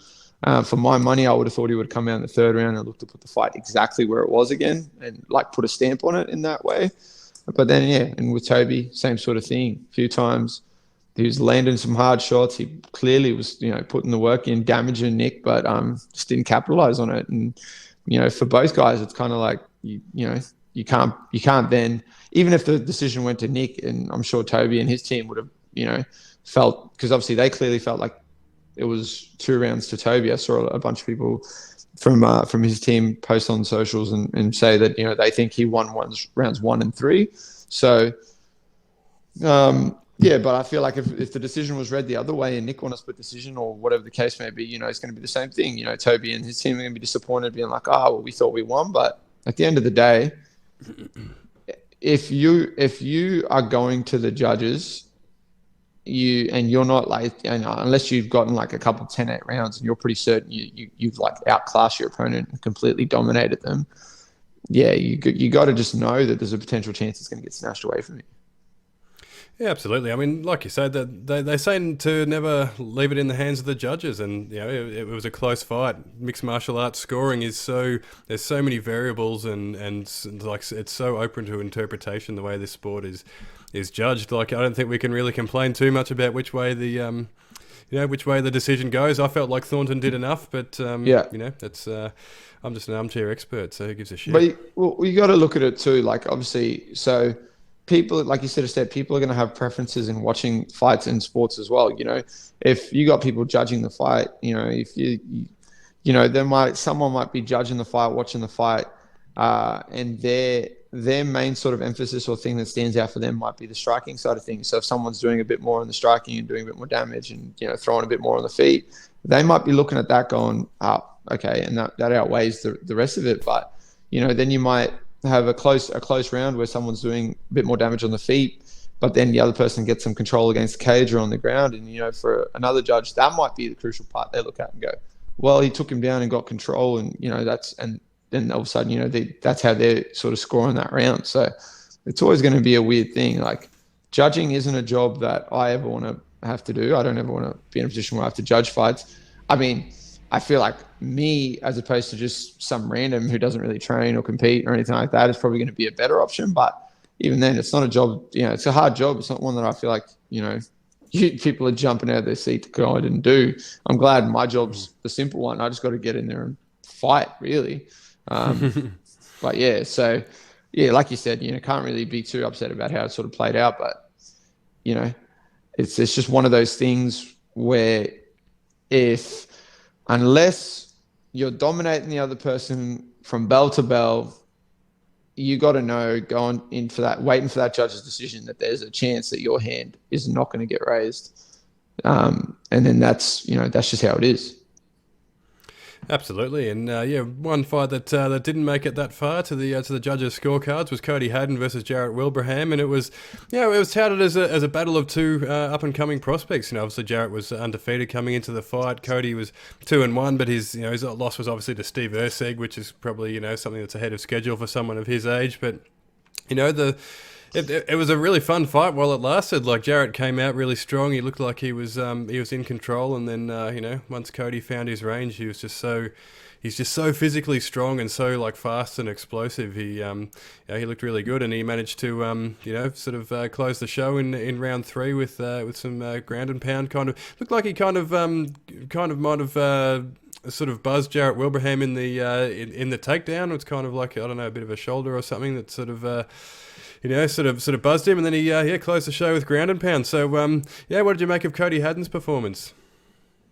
For my money, I would have thought he would come out in the third round and look to put the fight exactly where it was again and put a stamp on it in that way. But then, and with Toby, same sort of thing. A few times he was landing some hard shots. He clearly was, putting the work in, damaging Nick, but just didn't capitalize on it. And, for both guys, it's kind of like, you can't then, even if the decision went to Nick, and I'm sure Toby and his team would have, felt, because obviously they clearly felt like it was 2 rounds to Toby. I saw a bunch of people from his team post on socials and say that they think he won rounds 1 and 3. So but I feel like if the decision was read the other way and Nick won a split decision or whatever the case may be, it's going to be the same thing. Toby and his team are going to be disappointed, being like, we thought we won. But at the end of the day, if you are going to the judges, you're not unless you've gotten a couple 10-8 rounds and you're pretty certain you've outclassed your opponent and completely dominated them. Yeah, you got to just know that there's a potential chance it's going to get snatched away from you. Yeah, absolutely. I mean, like you said, that they say to never leave it in the hands of the judges, and it was a close fight. Mixed martial arts scoring there's so many variables, and it's so open to interpretation the way this sport is judged. I don't think we can really complain too much about which way the decision goes. I felt like Thornton did enough, but it's I'm just an armchair expert, so who gives a shit? But you got to look at it too. Obviously, so people, like you said, people are going to have preferences in watching fights in sports as well. If you got people judging the fight, if someone might be judging the fight, watching the fight, and their main sort of emphasis or thing that stands out for them might be the striking side of things. So if someone's doing a bit more on the striking and doing a bit more damage and throwing a bit more on the feet, they might be looking at that going, okay, and that outweighs the rest of it. But then you might have a close round where someone's doing a bit more damage on the feet, but then the other person gets some control against the cage or on the ground, and for another judge, that might be the crucial part they look at and go, well, he took him down and got control, and then all of a sudden, that's how they're sort of scoring that round. So it's always going to be a weird thing. Judging isn't a job that I ever want to have to do. I don't ever want to be in a position where I have to judge fights. I mean, I feel like me, as opposed to just some random who doesn't really train or compete or anything like that, is probably going to be a better option. But even then, it's not a job, it's a hard job. It's not one that I feel like, people are jumping out of their seat to go out and do. I'm glad my job's the simple one. I just got to get in there and fight, really. But yeah, so yeah, like you said, can't really be too upset about how it sort of played out, but it's just one of those things where unless you're dominating the other person from bell to bell, you got to know going in for that, waiting for that judge's decision, that there's a chance that your hand is not going to get raised, and then that's just how it is. Absolutely, and one fight that didn't make it that far to the judges' scorecards was Cody Haddon versus Jarrett Wilbraham, and it was touted as a battle of two up and coming prospects. Obviously Jarrett was undefeated coming into the fight. Cody was 2-1, but his loss was obviously to Steve Erceg, which is probably something that's ahead of schedule for someone of his age. But It was a really fun fight while it lasted. Jarrett came out really strong. He looked like he was in control, and then once Cody found his range, he he's just so physically strong and so like fast and explosive. He looked really good, and he managed to sort of close the show in round 3 with some ground and pound. Kind of looked like he kind of might have sort of buzzed Jarrett Wilbraham in the in the takedown. It's kind of like, I don't know, a bit of a shoulder or something that sort of sort of buzzed him, and then he closed the show with ground and pound. So what did you make of Cody Haddon's performance?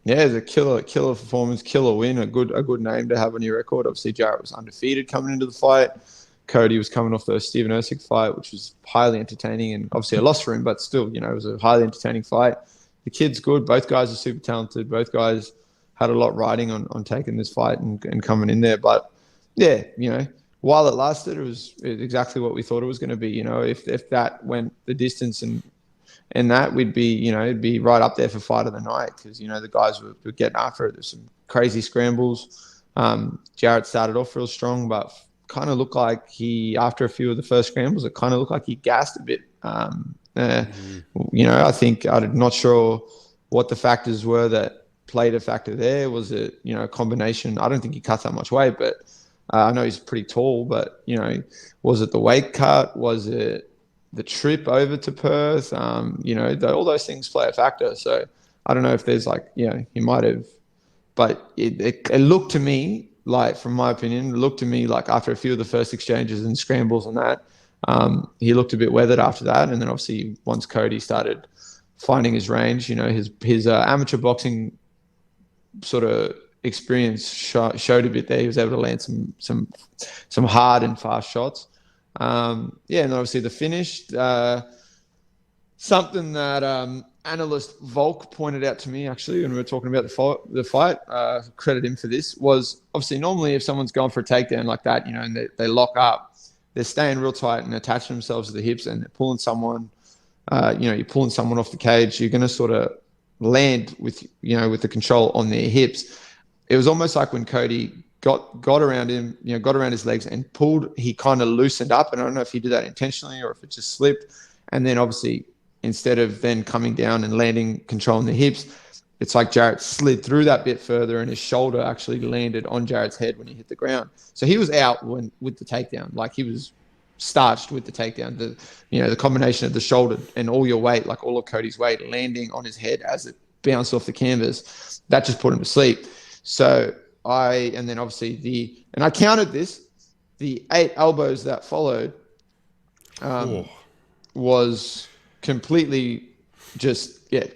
Yeah, it's a killer performance, killer win, a good name to have on your record. Obviously, Jarrett was undefeated coming into the fight. Cody was coming off the Stephen Erceg fight, which was highly entertaining, and obviously a loss for him, but still, it was a highly entertaining fight. The kid's good. Both guys are super talented. Both guys had a lot riding on taking this fight and coming in there. But yeah, while it lasted, it was exactly what we thought it was going to be. If that went the distance and that, we'd be, it'd be right up there for fight of the night, because, the guys were getting after it. There's some crazy scrambles. Jarrett started off real strong, but kind of looked like after a few of the first scrambles, it kind of looked like he gassed a bit. I think, I'm not sure what the factors were that played a factor there. Was it, a combination? I don't think he cut that much weight, but I know he's pretty tall, but, was it the weight cut? Was it the trip over to Perth? All those things play a factor. So I don't know if there's he might have, but it looked to me like, from my opinion, it looked to me like after a few of the first exchanges and scrambles and that, he looked a bit weathered after that. And then obviously once Cody started finding his range, his amateur boxing sort of experience showed a bit there. He was able to land some hard and fast shots. And obviously the finish, something that analyst Volk pointed out to me actually when we were talking about the fight, credit him for this, was obviously normally if someone's going for a takedown like that, and they lock up, they're staying real tight and attaching themselves to the hips, and they're pulling someone, you're pulling someone off the cage, you're going to sort of land with the control on their hips. It was almost like when Cody got around him, got around his legs and pulled, he kind of loosened up. And I don't know if he did that intentionally or if it just slipped. And then obviously, instead of then coming down and landing, controlling the hips, it's like Jarrett slid through that bit further and his shoulder actually landed on Jarrett's head when he hit the ground. So he was out with the takedown. Like, he was starched with the takedown. The combination of the shoulder and all your weight, like all of Cody's weight, landing on his head as it bounced off the canvas, that just put him to sleep. So I counted this, the 8 elbows that followed was completely just, to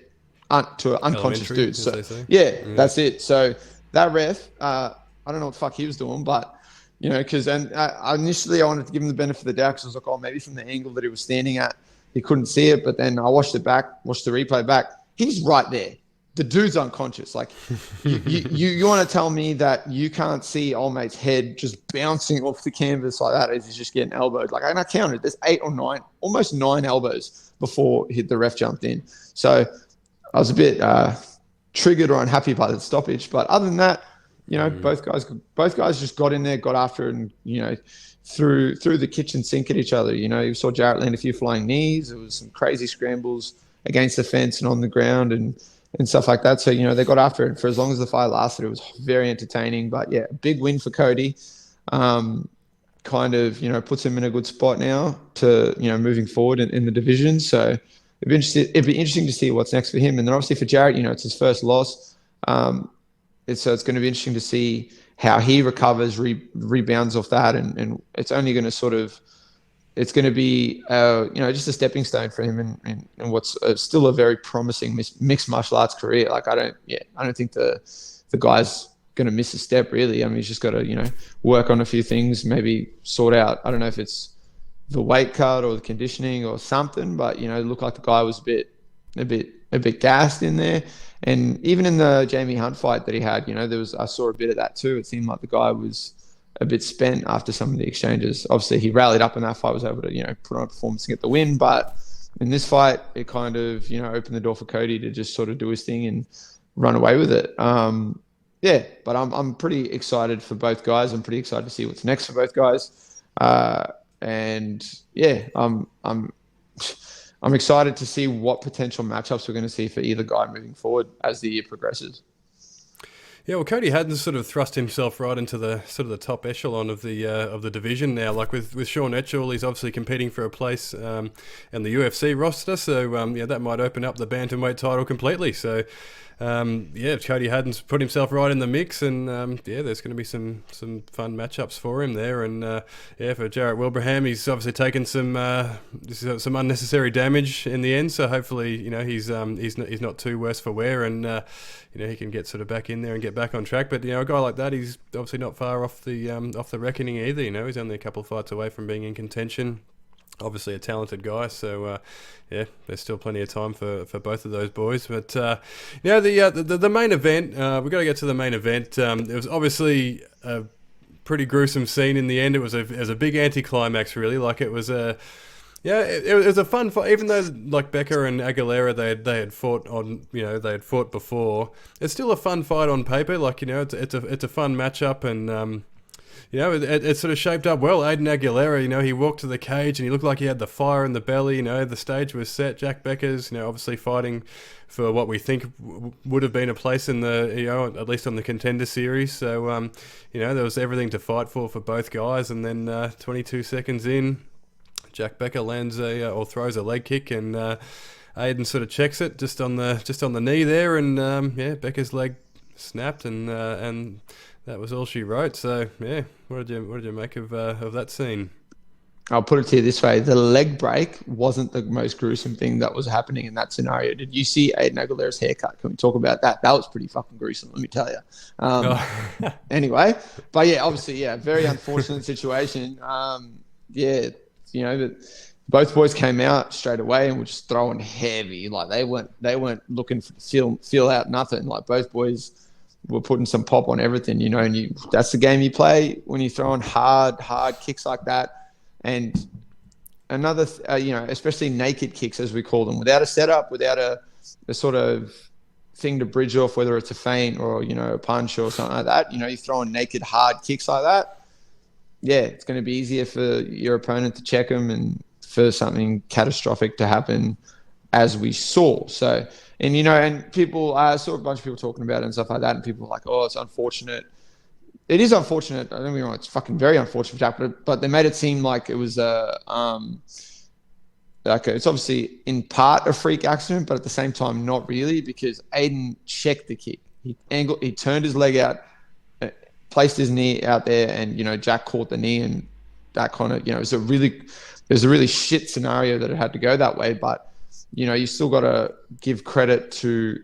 an unconscious dude. So that's it. So that ref, I don't know what the fuck he was doing, but, because initially I wanted to give him the benefit of the doubt, because I was like, oh, maybe from the angle that he was standing at, he couldn't see it. But then I watched the replay back. He's right there. The dude's unconscious. Like, you want to tell me that you can't see old mate's head just bouncing off the canvas like that as he's just getting elbowed? Like, and I counted, there's 8 or 9, almost 9 elbows before the ref jumped in. So I was a bit triggered or unhappy by the stoppage. But other than that, both guys just got in there, got after it, and threw the kitchen sink at each other. You saw Jarrett land a few flying knees. There was some crazy scrambles against the fence and on the ground and stuff like that. So, they got after it for as long as the fight lasted. It was very entertaining. But yeah, big win for Cody. Kind of, puts him in a good spot now to, moving forward in the division. So it'd be interesting to see what's next for him. And then obviously for Jarrett, it's his first loss. It's going to be interesting to see how he recovers, rebounds off that. And it's only going to it's going to be, just a stepping stone for him and what's still a very promising mixed martial arts career. Like, I don't think the guy's going to miss a step, really. I mean, he's just got to, work on a few things, maybe sort out, I don't know if it's the weight cut or the conditioning or something, but, it looked like the guy was a bit gassed in there. And even in the Jamie Hunt fight that he had, I saw a bit of that too. It seemed like the guy was a bit spent after some of the exchanges. Obviously, he rallied up in that fight, was able to, put on a performance and get the win. But in this fight, it kind of, opened the door for Cody to just sort of do his thing and run away with it. But I'm pretty excited for both guys. I'm pretty excited to see what's next for both guys. I'm excited to see what potential matchups we're going to see for either guy moving forward as the year progresses. Yeah, well, Cody Haddon's sort of thrust himself right into the sort of the top echelon of the division now. Like with Sean Etchell, he's obviously competing for a place in the UFC roster, so yeah, that might open up the bantamweight title completely. So yeah, Cody Haddon's put himself right in the mix, and yeah, there's going to be some fun matchups for him there. And yeah, for Jarrett Wilbraham, he's obviously taken some unnecessary damage in the end. So hopefully, he's not too worse for wear, and he can get sort of back in there and get back on track. But a guy like that, he's obviously not far off the reckoning either. He's only a couple of fights away from being in contention. Obviously a talented guy, so yeah, there's still plenty of time for both of those boys. But the main event, we've got to get to the main event. It was obviously a pretty gruesome scene in the end. It was a big anticlimax, really. Like it was a it was a fun fight, even though like Becca and Aguilera they had fought before. It's still a fun fight on paper. Like it's a fun matchup, and it sort of shaped up well. Aiden Aguilera, he walked to the cage and he looked like he had the fire in the belly. The stage was set. Jack Becker's, obviously fighting for what we think would have been a place in the, at least on the Contender Series. So, there was everything to fight for both guys. And then 22 seconds in, Jack Becker lands or throws a leg kick, and Aiden sort of checks it just on the knee there, and Becker's leg snapped, and that was all she wrote. So yeah, what did you make of that scene? I'll put it to you this way: the leg break wasn't the most gruesome thing that was happening in that scenario. Did you see Aiden Aguilera's haircut? Can we talk about that? That was pretty fucking gruesome, let me tell you. Anyway, but yeah, obviously, very unfortunate situation. But both boys came out straight away and were just throwing heavy. Like they weren't looking to feel out nothing. Like both boys were putting some pop on everything, and that's the game you play when you're throwing hard kicks like that. And another, especially naked kicks, as we call them, without a setup, without a sort of thing to bridge off, whether it's a feint or, a punch or something like that, you're throwing naked hard kicks like that. Yeah, it's going to be easier for your opponent to check them and for something catastrophic to happen, as we saw. So, and and people, I saw a bunch of people talking about it and stuff like that, and people were like, "Oh, it's unfortunate." It is unfortunate. I don't get me wrong; it's fucking very unfortunate for Jack, but they made it seem like it was it's obviously in part a freak accident, but at the same time, not really, because Aiden checked the kick. He turned his leg out, placed his knee out there, and Jack caught the knee, and that kind of it was a really shit scenario that it had to go that way, but. You still got to give credit to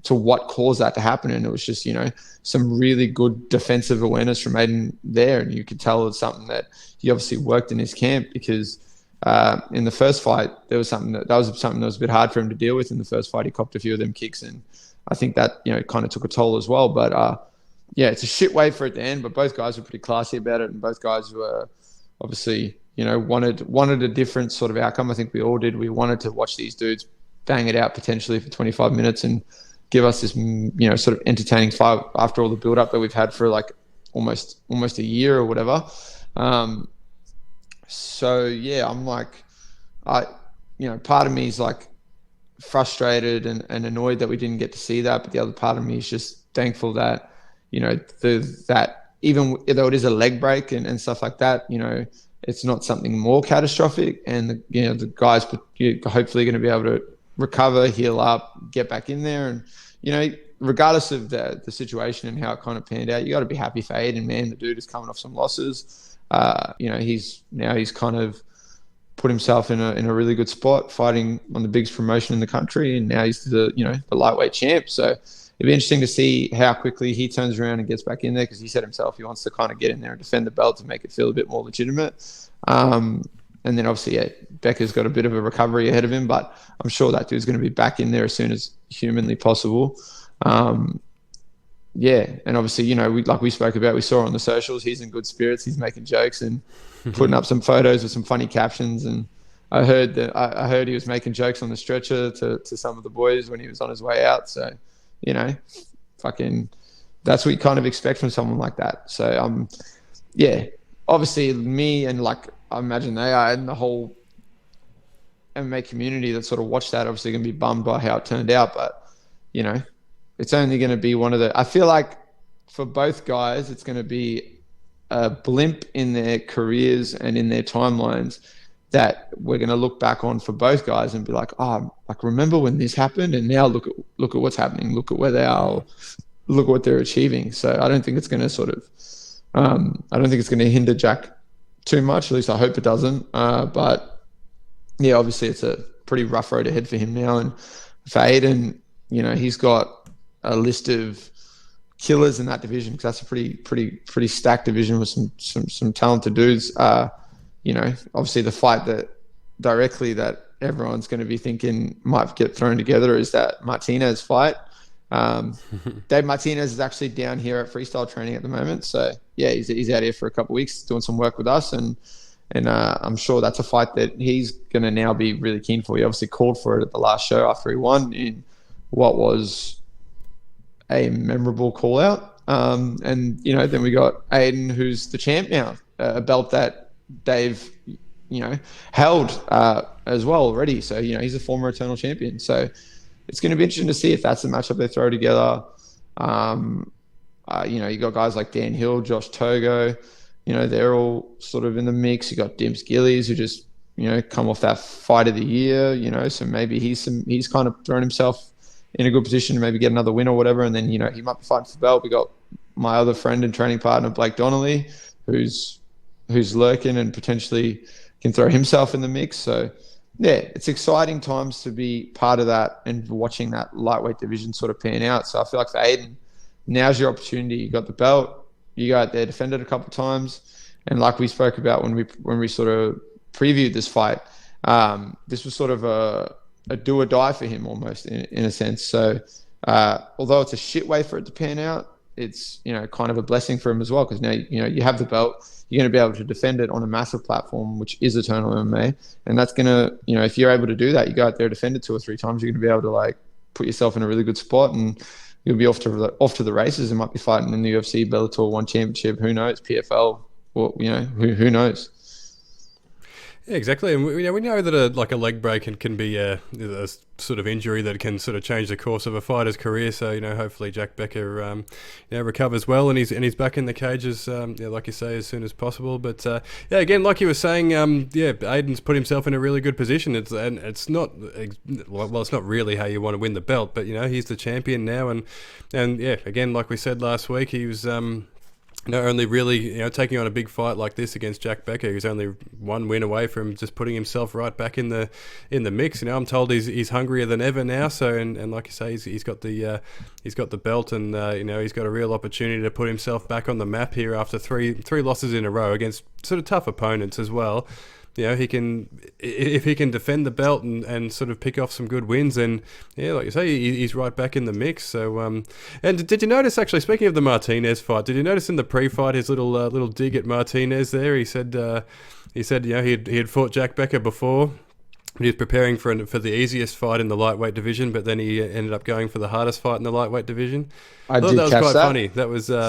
what caused that to happen, and it was just some really good defensive awareness from Aiden there, and you could tell it's something that he obviously worked in his camp, because in the first fight there was something that was a bit hard for him to deal with. In the first fight, he copped a few of them kicks, and I think that kind of took a toll as well. But it's a shit way for it to end. But both guys were pretty classy about it, and both guys were obviously. Wanted a different sort of outcome. I think we all did. We wanted to watch these dudes bang it out potentially for 25 minutes and give us this, sort of entertaining fight after all the build up that we've had for like almost a year or whatever. So yeah, I'm like, part of me is like frustrated and annoyed that we didn't get to see that. But the other part of me is just thankful that, that even though it is a leg break and stuff like that, it's not something more catastrophic, and the guys hopefully going to be able to recover, heal up, get back in there, and regardless of the situation and how it kind of panned out, you got to be happy for Aiden, man. The dude is coming off some losses. He's kind of put himself in a really good spot, fighting on the biggest promotion in the country, and now he's the lightweight champ. So it'd be interesting to see how quickly he turns around and gets back in there, because he said himself he wants to kind of get in there and defend the belt to make it feel a bit more legitimate. And then obviously, Becker's got a bit of a recovery ahead of him, but I'm sure that dude's going to be back in there as soon as humanly possible. And obviously, we spoke about, we saw on the socials, he's in good spirits. He's making jokes and putting up some photos with some funny captions. And I heard he was making jokes on the stretcher to some of the boys when he was on his way out. So, fucking, that's what you kind of expect from someone like that. So, obviously me and I imagine they are, and the whole MMA community that sort of watched that, obviously going to be bummed by how it turned out. But, it's only going to be one of the, I feel like for both guys, it's going to be a blimp in their careers and in their timelines that we're going to look back on for both guys and be like, oh, like remember when this happened, and now look at what's happening, look at where they are, look at what they're achieving. So I don't think it's going to I don't think it's going to hinder Jack too much. At least I hope it doesn't. But yeah, obviously it's a pretty rough road ahead for him now. And for Aiden, he's got a list of killers in that division, because that's a pretty stacked division with some talented dudes. Obviously the fight that everyone's going to be thinking might get thrown together is that Martinez fight. Dave Martinez is actually down here at freestyle training at the moment. So yeah, he's out here for a couple of weeks doing some work with us, and I'm sure that's a fight that he's going to now be really keen for. He obviously called for it at the last show after he won in what was a memorable call out. And then we got Aiden, who's the champ now, a belt that Dave, held as well already. So, he's a former Eternal champion. So it's going to be interesting to see if that's the matchup they throw together. You got guys like Dan Hill, Josh Togo, they're all sort of in the mix. You got Dimps Gillies, who just, come off that fight of the year, so maybe he's kind of thrown himself in a good position to maybe get another win or whatever. And then, he might be fighting for the belt. We got my other friend and training partner, Blake Donnelly, who's lurking and potentially can throw himself in the mix. So yeah, it's exciting times to be part of that and watching that lightweight division sort of pan out. So I feel like for Aiden, now's your opportunity. You got the belt, you go out there, defend it a couple of times. And like we spoke about when we sort of previewed this fight, this was sort of a do or die for him almost in a sense. So although it's a shit way for it to pan out, it's kind of a blessing for him as well, because now you have the belt, you're going to be able to defend it on a massive platform, which is Eternal MMA, and that's going to if you're able to do that, you go out there, defend it 2 or 3 times, you're going to be able to like put yourself in a really good spot, and you'll be off to the races, and might be fighting in the UFC, Bellator 1 Championship, who knows, PFL, or who knows. Yeah, exactly. And we know that a leg break can be a sort of injury that can sort of change the course of a fighter's career. So hopefully Jack Becker recovers well, and he's back in the cages, like you say, as soon as possible. But again, like you were saying, Aiden's put himself in a really good position. It's not really how you want to win the belt, but he's the champion now, and again, like we said last week, he was. Only really, taking on a big fight like this against Jack Becker, who's only 1 win away from just putting himself right back in the mix. I'm told he's hungrier than ever now. So and like you say, he's got the belt, and he's got a real opportunity to put himself back on the map here after three losses in a row against sort of tough opponents as well. He can, if he can defend the belt and sort of pick off some good wins, and like you say, he's right back in the mix. So, and did you notice, actually, speaking of the Martinez fight, did you notice in the pre-fight his little dig at Martinez there? He said he had fought Jack Becker before. He was preparing for the easiest fight in the lightweight division, but then he ended up going for the hardest fight in the lightweight division. I thought that was quite funny. That was when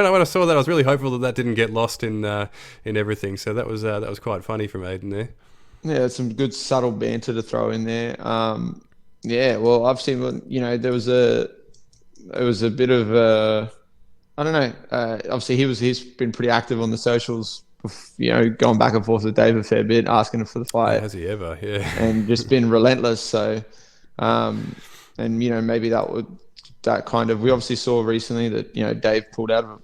I saw that, I was really hopeful that didn't get lost in everything. So that was quite funny from Aiden there. Yeah, some good subtle banter to throw in there. Well, I've seen it was a bit of I don't know. Obviously, he's been pretty active on the socials. Going back and forth with Dave a fair bit, asking him for the fight. Has he ever? Yeah. And just been relentless. So, maybe that kind of, we obviously saw recently that, Dave pulled out of,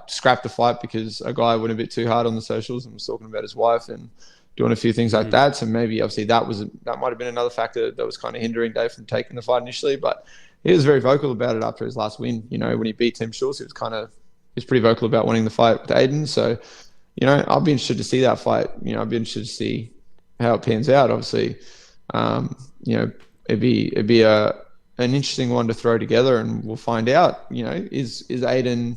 scrapped the fight because a guy went a bit too hard on the socials and was talking about his wife and doing a few things like that. So maybe obviously that might have been another factor that was kind of hindering Dave from taking the fight initially, but he was very vocal about it after his last win. When he beat Tim Schultz, he was pretty vocal about wanting the fight with Aiden. So, I'll be interested to see that fight. I'll be interested to see how it pans out. Obviously, it'd be an interesting one to throw together, and we'll find out. Is Aiden?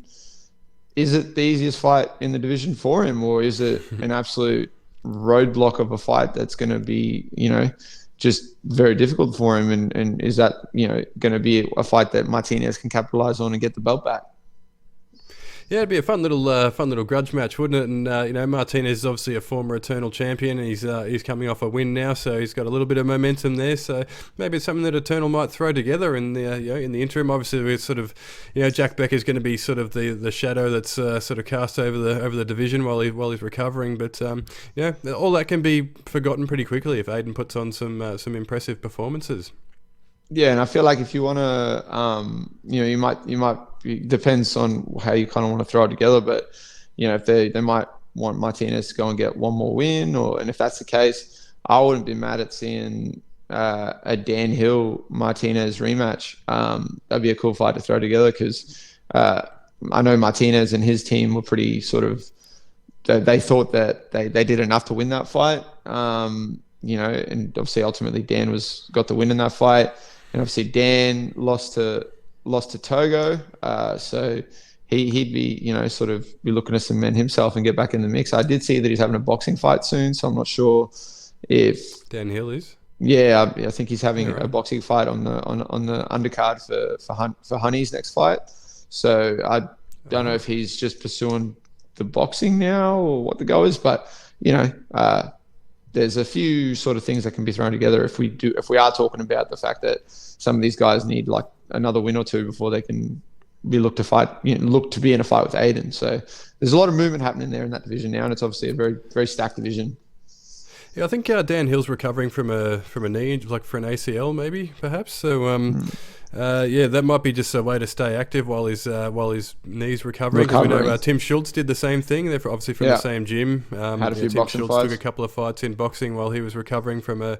Is it the easiest fight in the division for him, or is it an absolute roadblock of a fight that's going to be, just very difficult for him? And is that, going to be a fight that Martinez can capitalize on and get the belt back? Yeah, it'd be a fun little grudge match, wouldn't it? And Martinez is obviously a former Eternal champion, and he's coming off a win now, so he's got a little bit of momentum there. So maybe it's something that Eternal might throw together in the interim. Obviously, we're sort of Jack Becker's going to be sort of the shadow that's sort of cast over the division while he's recovering. But all that can be forgotten pretty quickly if Aiden puts on some impressive performances. Yeah, and I feel like if you want to, you might depends on how you kind of want to throw it together. But if they might want Martinez to go and get one more win, and if that's the case, I wouldn't be mad at seeing a Dan Hill Martinez rematch. That'd be a cool fight to throw together because I know Martinez and his team were pretty sort of. They thought that they did enough to win that fight. And obviously ultimately Dan got the win in that fight. And obviously Dan lost to Togo, so he'd be sort of be looking to cement himself and get back in the mix. I did see that he's having a boxing fight soon, so I'm not sure if Dan Hill is. Yeah, I think he's having a boxing fight on the undercard for Haney's next fight. So I don't know if he's just pursuing the boxing now or what the go is, but there's a few sort of things that can be thrown together if we are talking about the fact that some of these guys need like another win or two before they can be look to be in a fight with Aiden. So there's a lot of movement happening there in that division now, and it's obviously a very, very stacked division. Yeah, I think Dan Hill's recovering from a knee, like for an ACL maybe, perhaps. So that might be just a way to stay active while his knee's recovering. We know Tim Schultz did the same thing. They're obviously from the same gym. Had a few Tim boxing Schultz fights. took a couple of fights in boxing while he was recovering from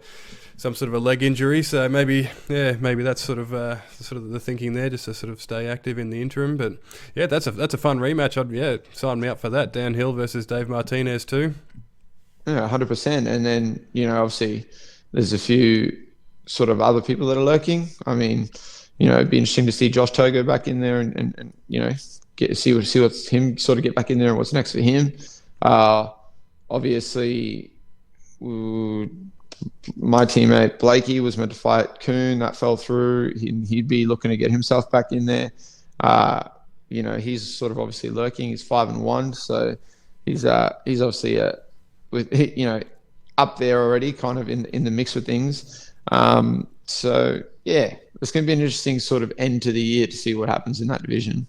some sort of a leg injury. So maybe that's sort of the thinking there, just to sort of stay active in the interim. But yeah, that's a fun rematch. I'd sign me up for that. Dan Hill versus Dave Martinez too. Yeah, 100%. And then, obviously there's a few sort of other people that are lurking. I mean, it'd be interesting to see Josh Togo back in there and see what's him sort of get back in there and what's next for him. Obviously, my teammate Blakey was meant to fight Kuhn. That fell through. He'd be looking to get himself back in there. He's sort of obviously lurking. He's 5-1, so he's obviously up there already, kind of in the mix with things. So yeah, it's going to be an interesting sort of end to the year to see what happens in that division.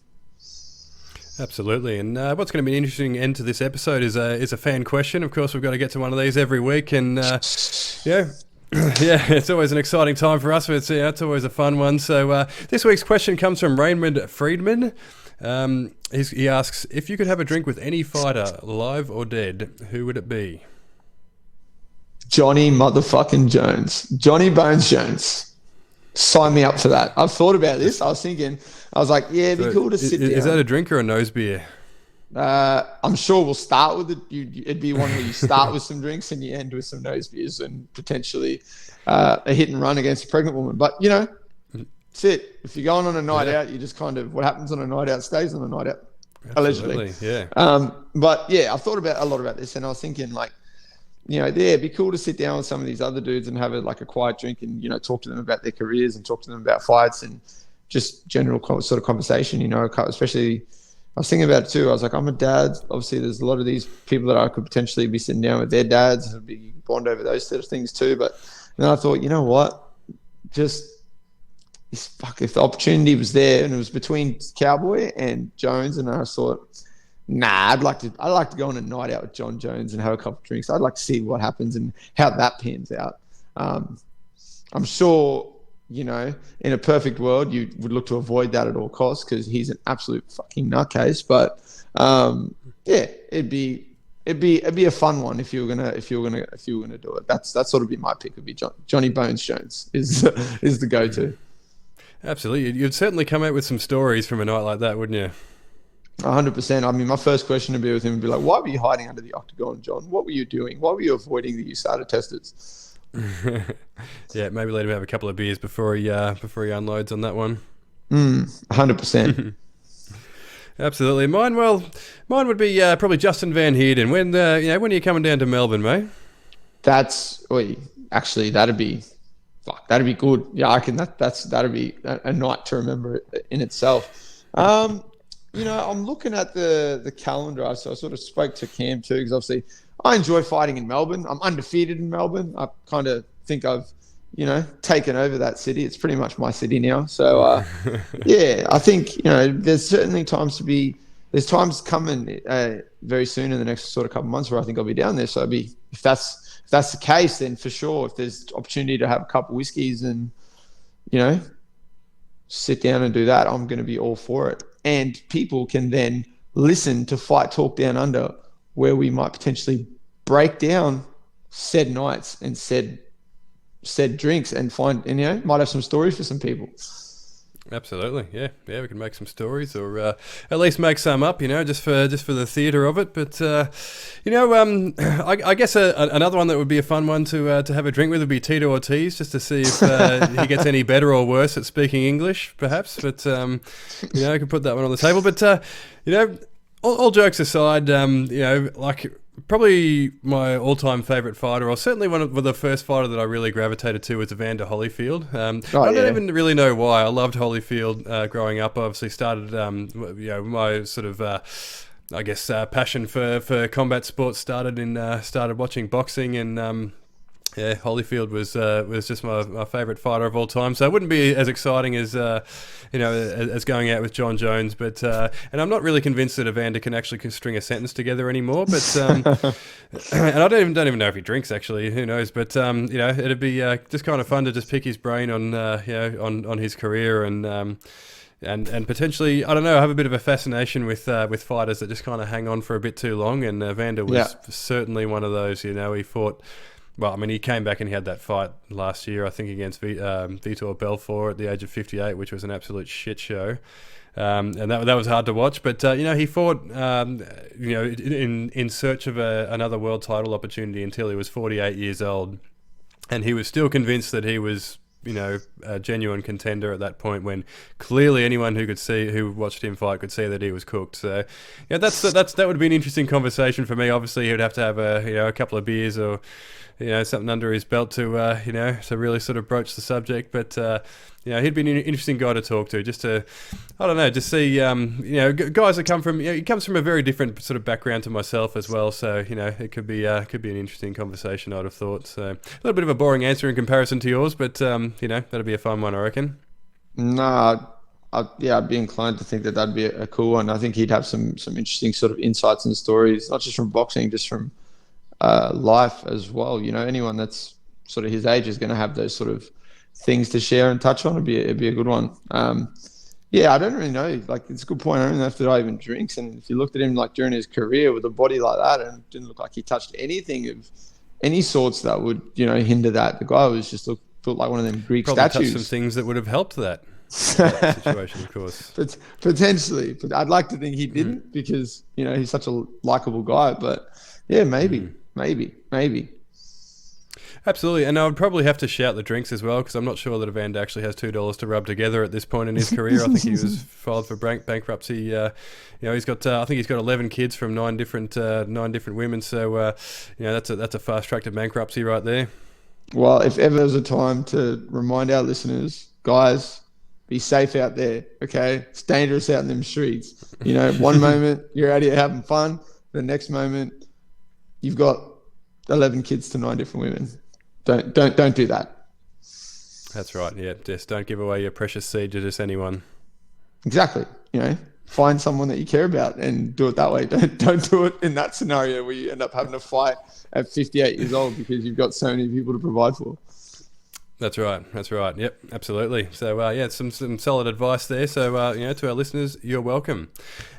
Absolutely, and what's going to be an interesting end to this episode is a fan question. Of course, we've got to get to one of these every week, and yeah, it's always an exciting time for us. But it's always a fun one. So this week's question comes from Raymond Friedman. He asks, if you could have a drink with any fighter, live or dead, who would it be? Johnny motherfucking Jones. Johnny Bones Jones. Sign me up for that. I've thought about this. I was like, yeah, it'd be cool to sit down. Is that a drink or a nose beer? I'm sure we'll start with it. It'd be one where you start with some drinks and you end with some nose beers and potentially a hit and run against a pregnant woman. But, that's it. If you're going on a night out, you just kind of, what happens on a night out stays on a night out. Absolutely, allegedly. Yeah. But yeah, I've thought a lot about this, and I was thinking like, it'd be cool to sit down with some of these other dudes and have a quiet drink and, talk to them about their careers and talk to them about fights and just general sort of conversation, especially I was thinking about it too. I was like, I'm a dad. Obviously there's a lot of these people that I could potentially be sitting down with their dads and be bond over those sort of things too. But then I thought, you know what, if the opportunity was there and it was between Cowboy and Jones, and I thought, I'd like to go on a night out with John Jones and have a couple of drinks. I'd like to see what happens and how that pans out. I'm sure, in a perfect world, you would look to avoid that at all costs because he's an absolute fucking nutcase. But yeah, it'd be a fun one if you were gonna do it. That's sort of be my pick. Would be Johnny Bones Jones is the go-to. Absolutely, you'd certainly come out with some stories from a night like that, wouldn't you? 100%. I mean, my first question would be with him would be like, why were you hiding under the octagon, John? What were you doing? Why were you avoiding the USADA testers? Yeah, maybe let him have a couple of beers before he unloads on that one. 100%. Absolutely. Mine would be probably Justin Van Heerden. When are you coming down to Melbourne, mate? Actually, that'd be good. Yeah, I reckon that'd be a night to remember in itself. I'm looking at the calendar. So I sort of spoke to Cam too, because obviously I enjoy fighting in Melbourne. I'm undefeated in Melbourne. I kind of think I've, taken over that city. It's pretty much my city now. So, I think, there's certainly there's times coming very soon in the next sort of couple of months where I think I'll be down there. So if that's the case, then for sure, if there's opportunity to have a couple of whiskeys and, sit down and do that, I'm going to be all for it. And people can then listen to Fight Talk Down Under, where we might potentially break down said nights and said drinks and might have some stories for some people. Absolutely, yeah, we can make some stories, or at least make some up, just for the theatre of it. But I guess another one that would be a fun one to have a drink with would be Tito Ortiz, just to see if he gets any better or worse at speaking English, perhaps. But I could put that one on the table. But all jokes aside, probably my all-time favourite fighter, or certainly one of the first fighter that I really gravitated to, was Evander Holyfield. I don't even really know why. I loved Holyfield growing up. I obviously started, my sort of, passion for combat sports started watching boxing, and Holyfield was just my favourite fighter of all time. So it wouldn't be as exciting as as going out with John Jones, but and I'm not really convinced that Evander can actually string a sentence together anymore. But and I don't even know if he drinks, actually. Who knows? But it'd be just kind of fun to just pick his brain on on his career, and potentially, I don't know, I have a bit of a fascination with fighters that just kind of hang on for a bit too long, and Evander was certainly one of those. He fought. Well, I mean, he came back and he had that fight last year, I think, against Vitor Belfort at the age of 58, which was an absolute shit show. And that was hard to watch. But, he fought, in search of another world title opportunity until he was 48 years old. And he was still convinced that he was, a genuine contender at that point, when clearly anyone who watched him fight could see that he was cooked. So, that would be an interesting conversation for me. Obviously, he would have to have a couple of beers or something under his belt to really sort of broach the subject. But he'd be an interesting guy to talk to, just to, I don't know, just see guys that come from, he comes from a very different sort of background to myself as well. So it could be an interesting conversation, I'd have thought. So a little bit of a boring answer in comparison to yours, but that'd be a fun one, I reckon. No, I'd be inclined to think that that'd be a cool one. I think he'd have some interesting sort of insights and stories, not just from boxing, just from life as well. Anyone that's sort of his age is going to have those sort of things to share and touch on. It'd be a good one. I don't really know. Like, it's a good point. I don't know if the guy even drinks. And if you looked at him like during his career with a body like that, and it didn't look like he touched anything of any sorts that would hinder that. The guy was just looked like one of them Greek Probably statues. Touched some things that would have helped that situation, of course. But potentially, but I'd like to think he didn't, because he's such a likable guy. But yeah, maybe. Absolutely, and I would probably have to shout the drinks as well, because I'm not sure that Evander actually has $2 to rub together at this point in his career. I think he was filed for bankruptcy. He's got I think he's got 11 kids from nine different women. So that's a fast track to bankruptcy right there. Well, if ever there's a time to remind our listeners, guys, be safe out there. Okay, it's dangerous out in them streets. One moment you're out here having fun, the next moment you've got 11 kids to 9 different women. Don't do that. That's right. Yeah, just don't give away your precious seed to just anyone. Exactly. Find someone that you care about and do it that way. Don't do it in that scenario where you end up having to fight at 58 years old because you've got so many people to provide for. That's right. Yep, absolutely. So, some solid advice there. So, to our listeners, you're welcome.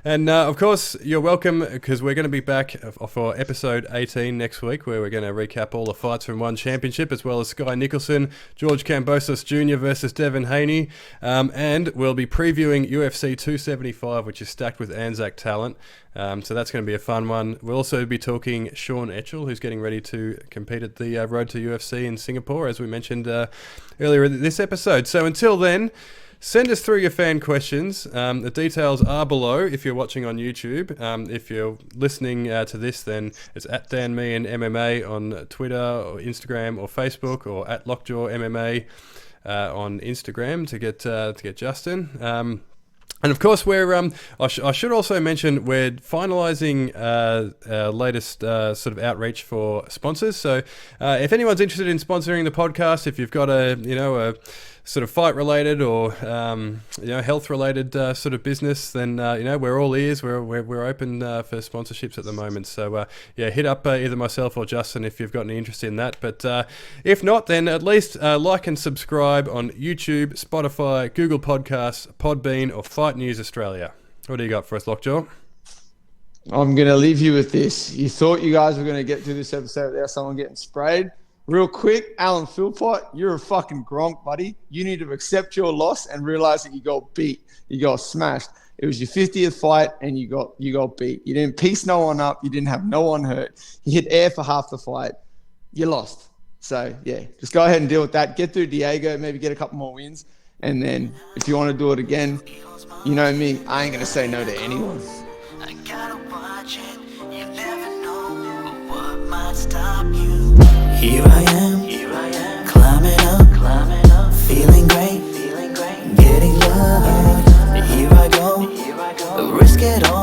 And, of course, you're welcome, because we're going to be back for episode 18 next week, where we're going to recap all the fights from one championship, as well as Sky Nicholson, George Kambosos Jr. versus Devin Haney. And we'll be previewing UFC 275, which is stacked with Anzac talent. So that's going to be a fun one. We'll also be talking Sean Etchell, who's getting ready to compete at the Road to UFC in Singapore, as we mentioned earlier in this episode. So until then, send us through your fan questions. The details are below if you're watching on YouTube. If you're listening to this, then it's at Dan Meehan MMA on Twitter or Instagram or Facebook, or at Lockjaw MMA on Instagram to get Justin. And of course, we're. I should also mention we're finalising our latest sort of outreach for sponsors. So, if anyone's interested in sponsoring the podcast, if you've got a sort of fight related or health related sort of business, then we're all ears. We're open for sponsorships at the moment. So hit up either myself or Justin if you've got any interest in that. But if not, then at least like and subscribe on YouTube, Spotify, Google Podcasts, Podbean, or Fight News Australia. What do you got for us, Lockjaw? I'm going to leave you with this. You thought you guys were going to get through this episode without someone getting sprayed. Real quick, Alan Philpott, you're a fucking Gronk, buddy. You need to accept your loss and realize that you got beat. You got smashed. It was your 50th fight and you got beat. You didn't piece no one up. You didn't have no one hurt. You hit air for half the fight. You lost. So, yeah, just go ahead and deal with that. Get through Diego, maybe get a couple more wins. And then if you want to do it again, you know me, I ain't going to say no to anyone. I gotta watch it, you never know what might stop you. Here I am, climbing up, feeling great, getting love. Here I go, risk it all.